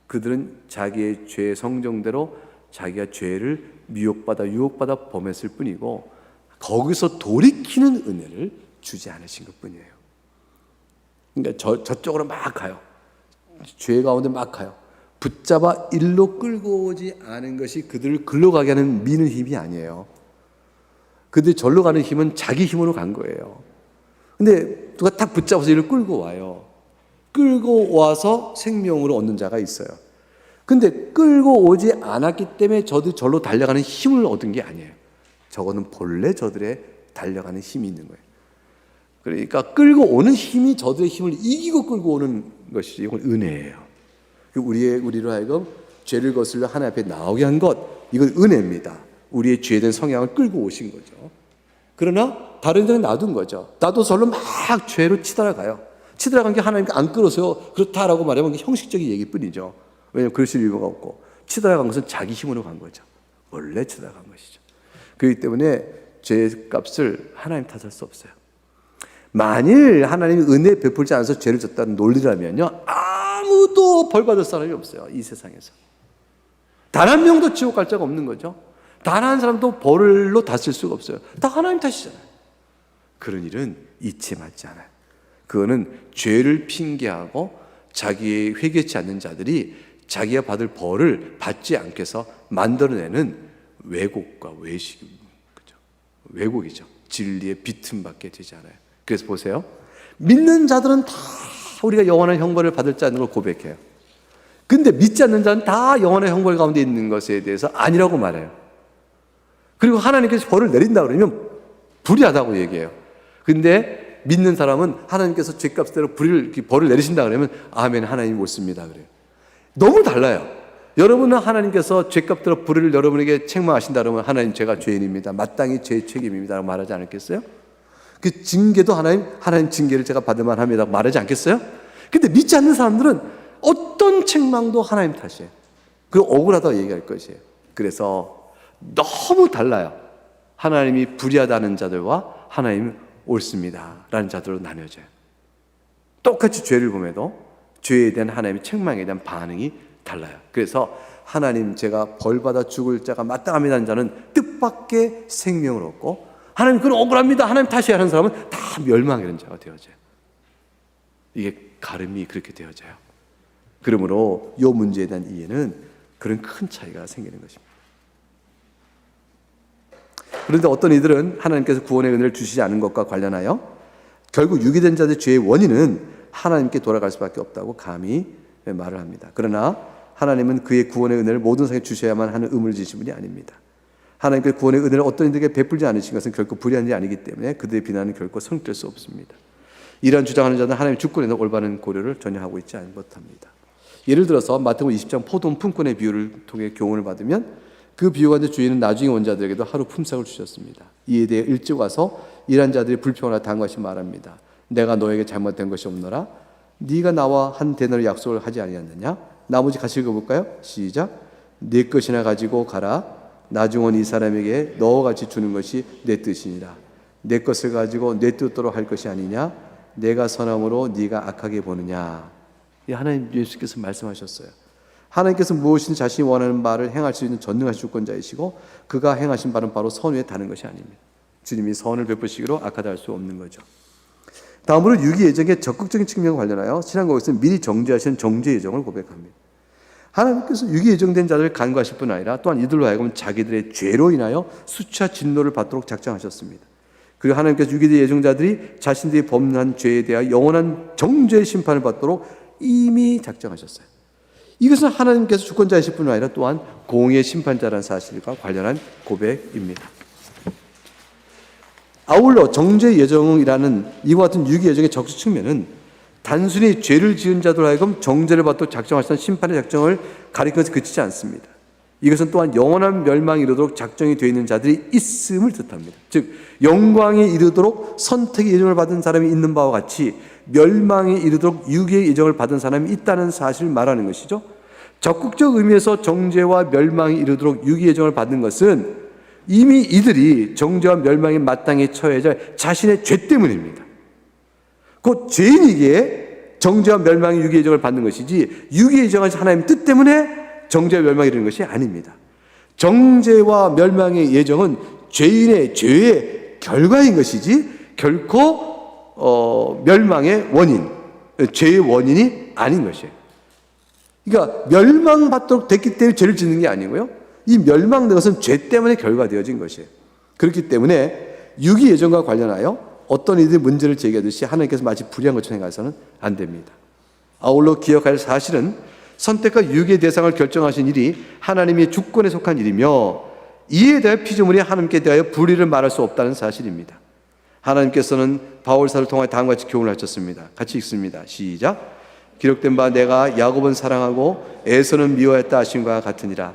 그들은 자기의 죄의 성정대로 자기가 죄를 유혹받아 범했을 뿐이고 거기서 돌이키는 은혜를 주지 않으신 것뿐이에요. 그러니까 저쪽으로 막 가요. 죄 가운데 막 가요. 붙잡아 일로 끌고 오지 않은 것이 그들을 글로 가게 하는 미는 힘이 아니에요. 그들이 절로 가는 힘은 자기 힘으로 간 거예요. 근데 누가 딱 붙잡아서 이를 끌고 와요. 끌고 와서 생명으로 얻는 자가 있어요. 근데 끌고 오지 않았기 때문에 저들이 절로 달려가는 힘을 얻은 게 아니에요. 저거는 본래 저들의 달려가는 힘이 있는 거예요. 그러니까 끌고 오는 힘이 저들의 힘을 이기고 끌고 오는 것이지, 이건 은혜예요. 우리로 하여금 죄를 거슬러 하나님 앞에 나오게 한 것, 이건 은혜입니다. 우리의 죄된 성향을 끌고 오신 거죠. 그러나 다른 데는 놔둔 거죠. 나도 절로 막 죄로 치달아가요. 치달아간 게 하나님께 안 끌어서 그렇다라고 말하면 형식적인 얘기뿐이죠. 왜냐하면 그러실 이유가 없고 치달아간 것은 자기 힘으로 간 거죠. 원래 치달아간 것이죠. 그렇기 때문에 죄값을 하나님 탓할 수 없어요. 만일 하나님이 은혜 베풀지 않아서 죄를 졌다는 논리라면요, 아무도 벌 받을 사람이 없어요. 이 세상에서 단 한 명도 지옥 갈 자가 없는 거죠. 단 한 사람도 벌로 다쓸 수가 없어요. 다 하나님 탓이잖아요. 그런 일은 이치에 맞지 않아요. 그거는 죄를 핑계하고 자기의 회개치 않는 자들이 자기가 받을 벌을 받지 않게 해서 만들어내는 왜곡과 외식입니다. 그죠? 왜곡이죠. 진리의 비틈밖에 되지 않아요. 그래서 보세요. 믿는 자들은 다 우리가 영원한 형벌을 받을 자는 걸 고백해요. 근데 믿지 않는 자는 다 영원한 형벌 가운데 있는 것에 대해서 아니라고 말해요. 그리고 하나님께서 벌을 내린다 그러면 불의하다고 얘기해요. 근데 믿는 사람은 하나님께서 죄값대로 벌을 내리신다 그러면 아멘, 하나님 옳습니다 그래요. 너무 달라요. 여러분은 하나님께서 죄값대로 불의를 여러분에게 책망하신다 그러면 하나님, 제가 죄인입니다, 마땅히 제 책임입니다 라고 말하지 않겠어요? 그 징계도 하나님 징계를 제가 받을 만합니다 말하지 않겠어요? 근데 믿지 않는 사람들은 어떤 책망도 하나님 탓이에요. 그리고 억울하다고 얘기할 것이에요. 그래서 너무 달라요. 하나님이 불의하다는 자들과 하나님 옳습니다 라는 자들로 나뉘어져요. 똑같이 죄를 범해도 죄에 대한 하나님의 책망에 대한 반응이 달라요. 그래서 하나님, 제가 벌받아 죽을 자가 마땅합니다는 자는 뜻밖의 생명을 얻고, 하나님 그건 억울합니다, 하나님 탓이 하는 사람은 다 멸망하는 자가 되어져요. 이게 가름이 그렇게 되어져요. 그러므로 이 문제에 대한 이해는 그런 큰 차이가 생기는 것입니다. 그런데 어떤 이들은 하나님께서 구원의 은혜를 주시지 않은 것과 관련하여 결국 유기된 자들의 죄의 원인은 하나님께 돌아갈 수밖에 없다고 감히 말을 합니다. 그러나 하나님은 그의 구원의 은혜를 모든 사람에게 주셔야만 하는 의무를 지신 분이 아닙니다. 하나님께서 구원의 은혜를 어떤 이들에게 베풀지 않으신 것은 결코 불의한 일이 아니기 때문에 그들의 비난은 결코 성립될 수 없습니다. 이러한 주장하는 자는 하나님의 주권에서 올바른 고려를 전혀 하고 있지 못합니다. 예를 들어서 마태복음 20장 포도원 품꾼의 비유를 통해 교훈을 받으면 그 비유 가운데 주인은 나중에 온 자들에게도 하루 품삯을 주셨습니다. 이에 대해 일찍 와서 일한 자들이 불평하여 다음같이 말합니다. 내가 너에게 잘못된 것이 없노라. 네가 나와 한 데나리 약속을 하지 아니었느냐? 나머지 같이 읽어볼까요? 시작. 네 것이나 가지고 가라. 나중 온 이 사람에게 너와 같이 주는 것이 내 뜻이니라. 내 것을 가지고 내 뜻대로 할 것이 아니냐? 내가 선함으로 네가 악하게 보느냐? 이 하나님 예수께서 말씀하셨어요. 하나님께서 무엇이든 자신이 원하는 바를 행할 수 있는 전능하신 주권자이시고 그가 행하신 바는 바로 선 위에 다는 것이 아닙니다. 주님이 선을 베푸시기로 악하다 할 수 없는 거죠. 다음으로 유기 예정의 적극적인 측면과 관련하여 신앙고백에서는 미리 정죄하시는 정죄 예정을 고백합니다. 하나님께서 유기 예정된 자들을 간과하실 뿐 아니라 또한 이들로 하여금 자기들의 죄로 인하여 수차 진노를 받도록 작정하셨습니다. 그리고 하나님께서 유기된 예정자들이 자신들이 범한 죄에 대하여 영원한 정죄의 심판을 받도록 이미 작정하셨어요. 이것은 하나님께서 주권자이실 뿐 아니라 또한 공의의 심판자라는 사실과 관련한 고백입니다. 아울러 정죄 예정이라는 이와 같은 유기 예정의 적극 측면은 단순히 죄를 지은 자들 하여금 정죄를 받도록 작정하시는 심판의 작정을 가리키는 것에 그치지 않습니다. 이것은 또한 영원한 멸망에 이르도록 작정이 되어 있는 자들이 있음을 뜻합니다. 즉 영광에 이르도록 선택의 예정을 받은 사람이 있는 바와 같이 멸망에 이르도록 유기의 예정을 받은 사람이 있다는 사실을 말하는 것이죠. 적극적 의미에서 정죄와 멸망에 이르도록 유기 예정을 받은 것은 이미 이들이 정죄와 멸망에 마땅히 처해야 할 자신의 죄 때문입니다. 곧 죄인이기에 정죄와 멸망의 유기 예정을 받는 것이지 유기 예정하신 하나님 뜻 때문에 정죄와 멸망이 이르는 것이 아닙니다. 정죄와 멸망의 예정은 죄인의 죄의 결과인 것이지 결코 멸망의 원인, 죄의 원인이 아닌 것이에요. 그러니까 멸망받도록 됐기 때문에 죄를 짓는 게 아니고요. 이 멸망된 것은 죄 때문에 결과되어진 것이에요. 그렇기 때문에 유기 예정과 관련하여 어떤 이들이 문제를 제기하듯이 하나님께서 마치 불의한 것처럼 생각해서는 안 됩니다. 아울러 기억할 사실은 선택과 유기의 대상을 결정하신 일이 하나님의 주권에 속한 일이며 이에 대해 피조물이 하나님께 대하여 불의를 말할 수 없다는 사실입니다. 하나님께서는 바울사를 통해 다음과 같이 교훈을 하셨습니다. 같이 읽습니다. 시작. 기록된 바 내가 야곱은 사랑하고 에서는 미워했다 하신 것과 같으니라.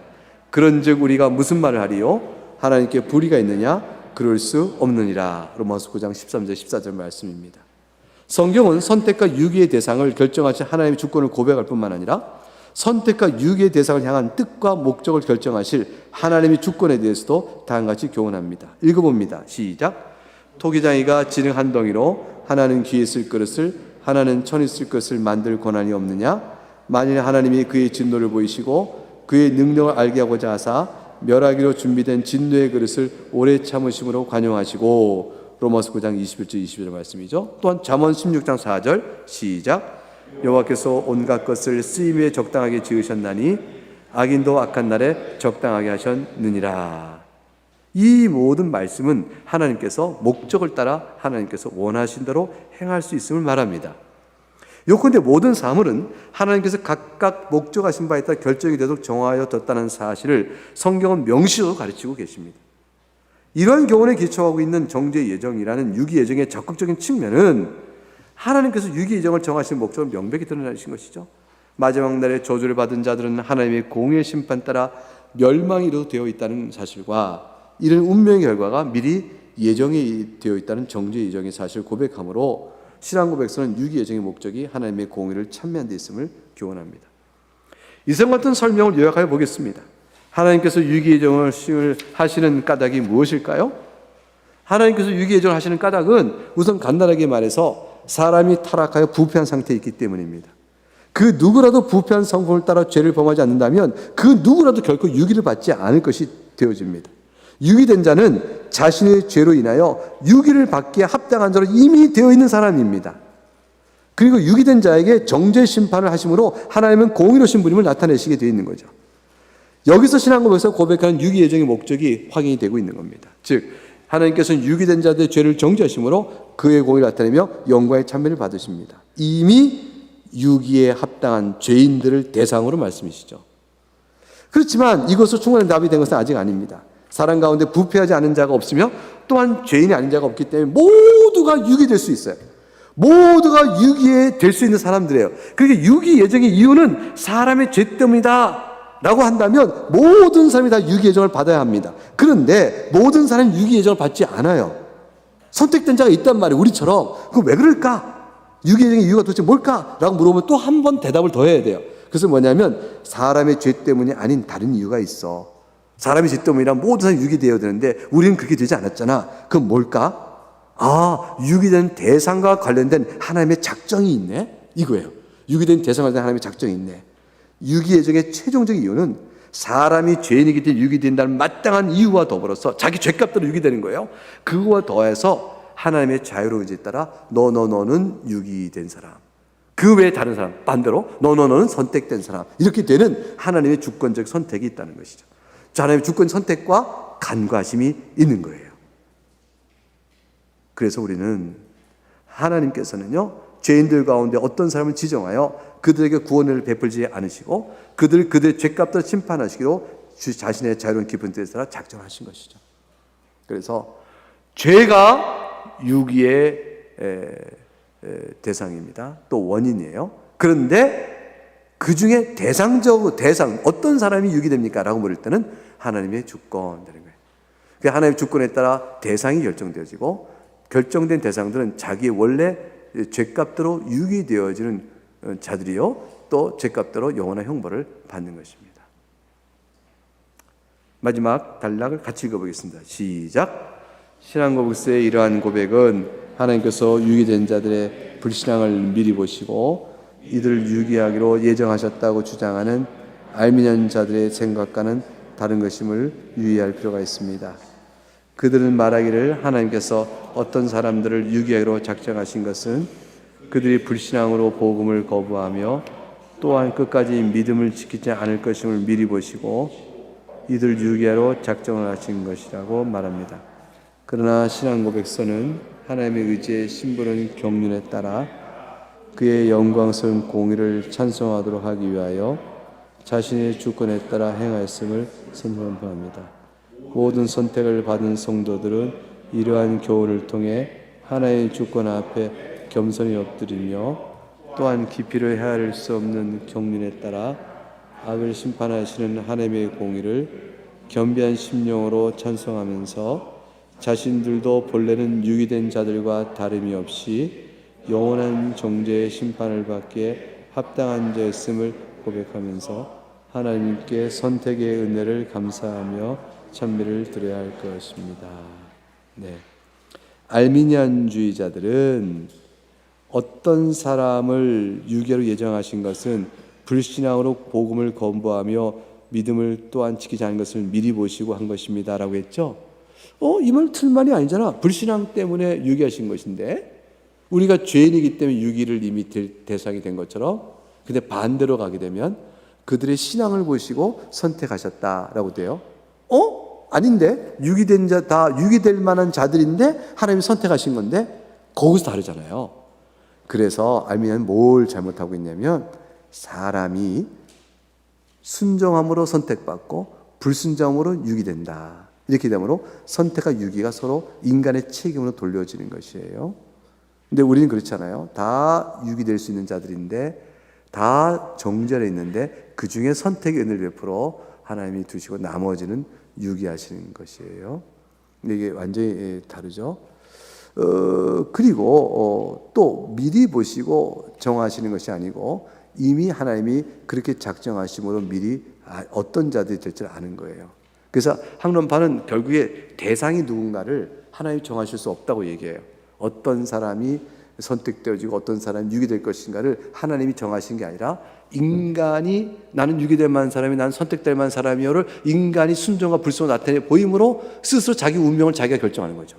그런즉 우리가 무슨 말을 하리요? 하나님께 불의가 있느냐? 그럴 수 없느니라. 로마서 9장 13절 14절 말씀입니다. 성경은 선택과 유기의 대상을 결정하신 하나님의 주권을 고백할 뿐만 아니라 선택과 유기의 대상을 향한 뜻과 목적을 결정하실 하나님의 주권에 대해서도 다음같이 교훈합니다. 읽어봅니다. 시작. 토기장이가 지능 한 덩이로 하나는 귀에 쓸 그릇을 하나는 천에 쓸 것을 만들 권한이 없느냐? 만일 하나님이 그의 진노를 보이시고 그의 능력을 알게 하고자 하사 멸하기로 준비된 진노의 그릇을 오래 참으심으로 관용하시고 로마서 9장 21절 22절 말씀이죠. 또한 잠언 16장 4절 시작. 여호와께서 온갖 것을 쓰임에 적당하게 지으셨나니 악인도 악한 날에 적당하게 하셨느니라. 이 모든 말씀은 하나님께서 목적을 따라 하나님께서 원하신 대로 행할 수 있음을 말합니다. 요컨대 모든 사물은 하나님께서 각각 목적하신 바에 따라 결정이 되도록 정하여 뒀다는 사실을 성경은 명시적으로 가르치고 계십니다. 이러한 교훈에 기초하고 있는 정죄 예정이라는 유기 예정의 적극적인 측면은 하나님께서 유기 예정을 정하신 목적을 명백히 드러내신 것이죠. 마지막 날에 저주를 받은 자들은 하나님의 공의의 심판 따라 멸망이 되어 있다는 사실과 이런 운명의 결과가 미리 예정이 되어 있다는 정죄 예정의 사실을 고백하므로 신앙 고백서는 유기 예정의 목적이 하나님의 공의를 참여한 데 있음을 교훈합니다. 이성 같은 설명을 요약하여 보겠습니다. 하나님께서 유기 예정을 하시는 까닭이 무엇일까요? 하나님께서 유기 예정을 하시는 까닭은 우선 간단하게 말해서 사람이 타락하여 부패한 상태에 있기 때문입니다. 그 누구라도 부패한 성품을 따라 죄를 범하지 않는다면 그 누구라도 결코 유기를 받지 않을 것이 되어집니다. 유기된 자는 자신의 죄로 인하여 유기를 받기에 합당한 자로 이미 되어 있는 사람입니다. 그리고 유기된 자에게 정죄 심판을 하심으로 하나님은 공의로우신 분임을 나타내시게 되어 있는 거죠. 여기서 신앙고백에서 고백하는 유기 예정의 목적이 확인이 되고 있는 겁니다. 즉 하나님께서는 유기된 자들의 죄를 정죄하심으로 그의 공의를 나타내며 영광의 찬미를 받으십니다. 이미 유기에 합당한 죄인들을 대상으로 말씀이시죠. 그렇지만 이것으로 충분한 답이 된 것은 아직 아닙니다. 사람 가운데 부패하지 않은 자가 없으며 또한 죄인이 아닌 자가 없기 때문에 모두가 유기될 수 있어요. 모두가 유기에 될 수 있는 사람들이에요. 그러니까 유기 예정의 이유는 사람의 죄 때문이다 라고 한다면 모든 사람이 다 유기 예정을 받아야 합니다. 그런데 모든 사람이 유기 예정을 받지 않아요. 선택된 자가 있단 말이에요. 우리처럼. 그럼 왜 그럴까? 유기 예정의 이유가 도대체 뭘까? 라고 물어보면 또 한 번 대답을 더 해야 돼요. 그래서 뭐냐면 사람의 죄 때문이 아닌 다른 이유가 있어. 사람의 죄 때문이라 모든 사람이 유기되어야 되는데 우리는 그렇게 되지 않았잖아. 그럼 뭘까? 유기된 대상과 관련된 하나님의 작정이 있네? 이거예요. 유기된 대상과 관련된 하나님의 작정이 있네. 유기 예정의 최종적인 이유는 사람이 죄인이기 때문에 유기된다는 마땅한 이유와 더불어서 자기 죄값대로 유기되는 거예요. 그거와 더해서 하나님의 자유로운 의지에 따라 너는 유기된 사람, 그 외에 다른 사람, 반대로 너는 선택된 사람, 이렇게 되는 하나님의 주권적 선택이 있다는 것이죠. 하나님의 주권 선택과 간과심이 있는 거예요. 그래서 우리는 하나님께서는요, 죄인들 가운데 어떤 사람을 지정하여 그들에게 구원을 베풀지 않으시고 그들의 죄값도 심판하시기로 자신의 자유로운 깊은 뜻에 따라 작정하신 것이죠. 그래서 죄가 유기의 대상입니다. 또 원인이에요. 그런데 그 중에 대상 어떤 사람이 유기됩니까? 라고 물을 때는 하나님의 주권 되는 거예요. 그 하나님의 주권에 따라 대상이 결정되어지고 결정된 대상들은 자기의 원래 죄값대로 유기되어지는 자들이요, 또 죄값대로 영원한 형벌을 받는 것입니다. 마지막 단락을 같이 읽어보겠습니다. 시작. 신앙고백서의 이러한 고백은 하나님께서 유기된 자들의 불신앙을 미리 보시고 이들을 유기하기로 예정하셨다고 주장하는 알미니안 자들의 생각과는 다른 것임을 유의할 필요가 있습니다. 그들은 말하기를 하나님께서 어떤 사람들을 유기하기로 작정하신 것은 그들이 불신앙으로 복음을 거부하며 또한 끝까지 믿음을 지키지 않을 것임을 미리 보시고 이들 유기하기로 작정을 하신 것이라고 말합니다. 그러나 신앙고백서는 하나님의 의지에 심부름 경륜에 따라 그의 영광스러운 공의를 찬송하도록 하기 위하여 자신의 주권에 따라 행하였음을 선포합니다. 모든 선택을 받은 성도들은 이러한 교훈을 통해 하나님의 주권 앞에 겸손히 엎드리며 또한 깊이를 헤아릴 수 없는 경륜에 따라 악을 심판하시는 하나님의 공의를 겸비한 심령으로 찬송하면서 자신들도 본래는 유기된 자들과 다름이 없이 영원한 정죄의 심판을 받기에 합당한 자였음을 고백하면서 하나님께 선택의 은혜를 감사하며 찬미를 드려야 할 것입니다. 네. 알미니안주의자들은 어떤 사람을 유기로 예정하신 것은 불신앙으로 복음을 거부하며 믿음을 또한 지키지 않은 것을 미리 보시고 한 것입니다 라고 했죠. 이 말 틀린 말이 아니잖아. 불신앙 때문에 유기하신 것인데 우리가 죄인이기 때문에 유기를 이미 대상이 된 것처럼, 근데 반대로 가게 되면 그들의 신앙을 보시고 선택하셨다라고 돼요. 아닌데 유기된 자 다 유기될 만한 자들인데 하나님이 선택하신 건데 거기서 다르잖아요. 그래서 알미는 뭘 잘못하고 있냐면 사람이 순종함으로 선택받고 불순종함으로 유기된다. 이렇게 되므로 선택과 유기가 서로 인간의 책임으로 돌려지는 것이에요. 근데 우리는 그렇잖아요. 다 유기될 수 있는 자들인데 다 정죄에 있는데 그 중에 선택의 은혜를 베풀어 하나님이 두시고 나머지는 유기하시는 것이에요. 근데 이게 완전히 다르죠. 그리고 또 미리 보시고 정하시는 것이 아니고 이미 하나님이 그렇게 작정하심으로 미리 어떤 자들이 될 줄 아는 거예요. 그래서 학론파는 결국에 대상이 누군가를 하나님이 정하실 수 없다고 얘기해요. 어떤 사람이 선택되어지고 어떤 사람이 유기될 것인가를 하나님이 정하신 게 아니라 인간이 나는 유기될 만한 사람이 나는 선택될 만한 사람이요를 인간이 순종과 불순을 나타내 보임으로 스스로 자기 운명을 자기가 결정하는 거죠.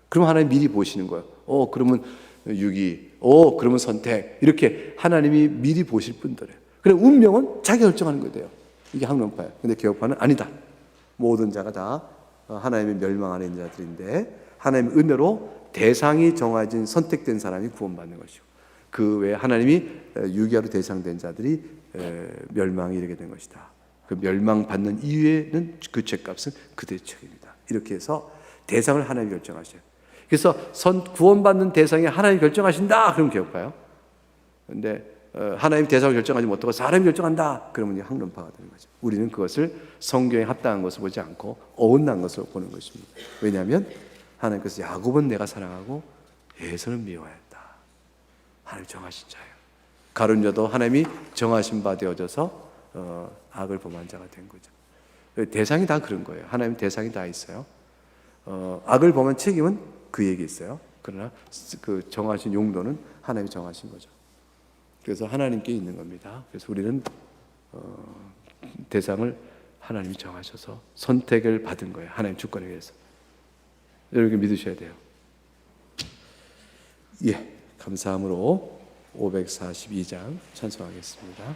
그럼 하나님 미리 보시는 거예요. 그러면 유기, 그러면 선택, 이렇게 하나님이 미리 보실 분들이에요. 그래 운명은 자기가 결정하는 거예요. 이게 학론파예요. 근데 개혁파는 아니다. 모든 자가 다 하나님의 멸망 안에 있는 자들인데 하나님의 은혜로 대상이 정해진 선택된 사람이 구원받는 것이고 그 외에 하나님이 유기하로 대상된 자들이 멸망에 이르게 된 것이다. 그 멸망받는 이후에는 그 죄값은 그들의 책임이다. 이렇게 해서 대상을 하나님이 결정하셔요. 그래서 구원받는 대상이 하나님이 결정하신다. 그럼 개혁파요. 그런데 하나님 대상을 결정하지 못하고 사람이 결정한다. 그러면 이제 학론파가 되는 거죠. 우리는 그것을 성경에 합당한 것을 보지 않고 어긋난 것으로 보는 것입니다. 왜냐하면 하나님께서 야곱은 내가 사랑하고 에서는 미워했다. 하나님 정하신 자예요. 가룟유다도 하나님이 정하신 바 되어져서 악을 범한 자가 된 거죠. 대상이 다 그런 거예요. 하나님 대상이 다 있어요. 악을 범한 책임은 그에게 있어요. 그러나 그 정하신 용도는 하나님이 정하신 거죠. 그래서 하나님께 있는 겁니다. 그래서 우리는 대상을 하나님이 정하셔서 선택을 받은 거예요. 하나님 주권에 의해서. 여러분 믿으셔야 돼요. 감사함으로 542장 찬송하겠습니다.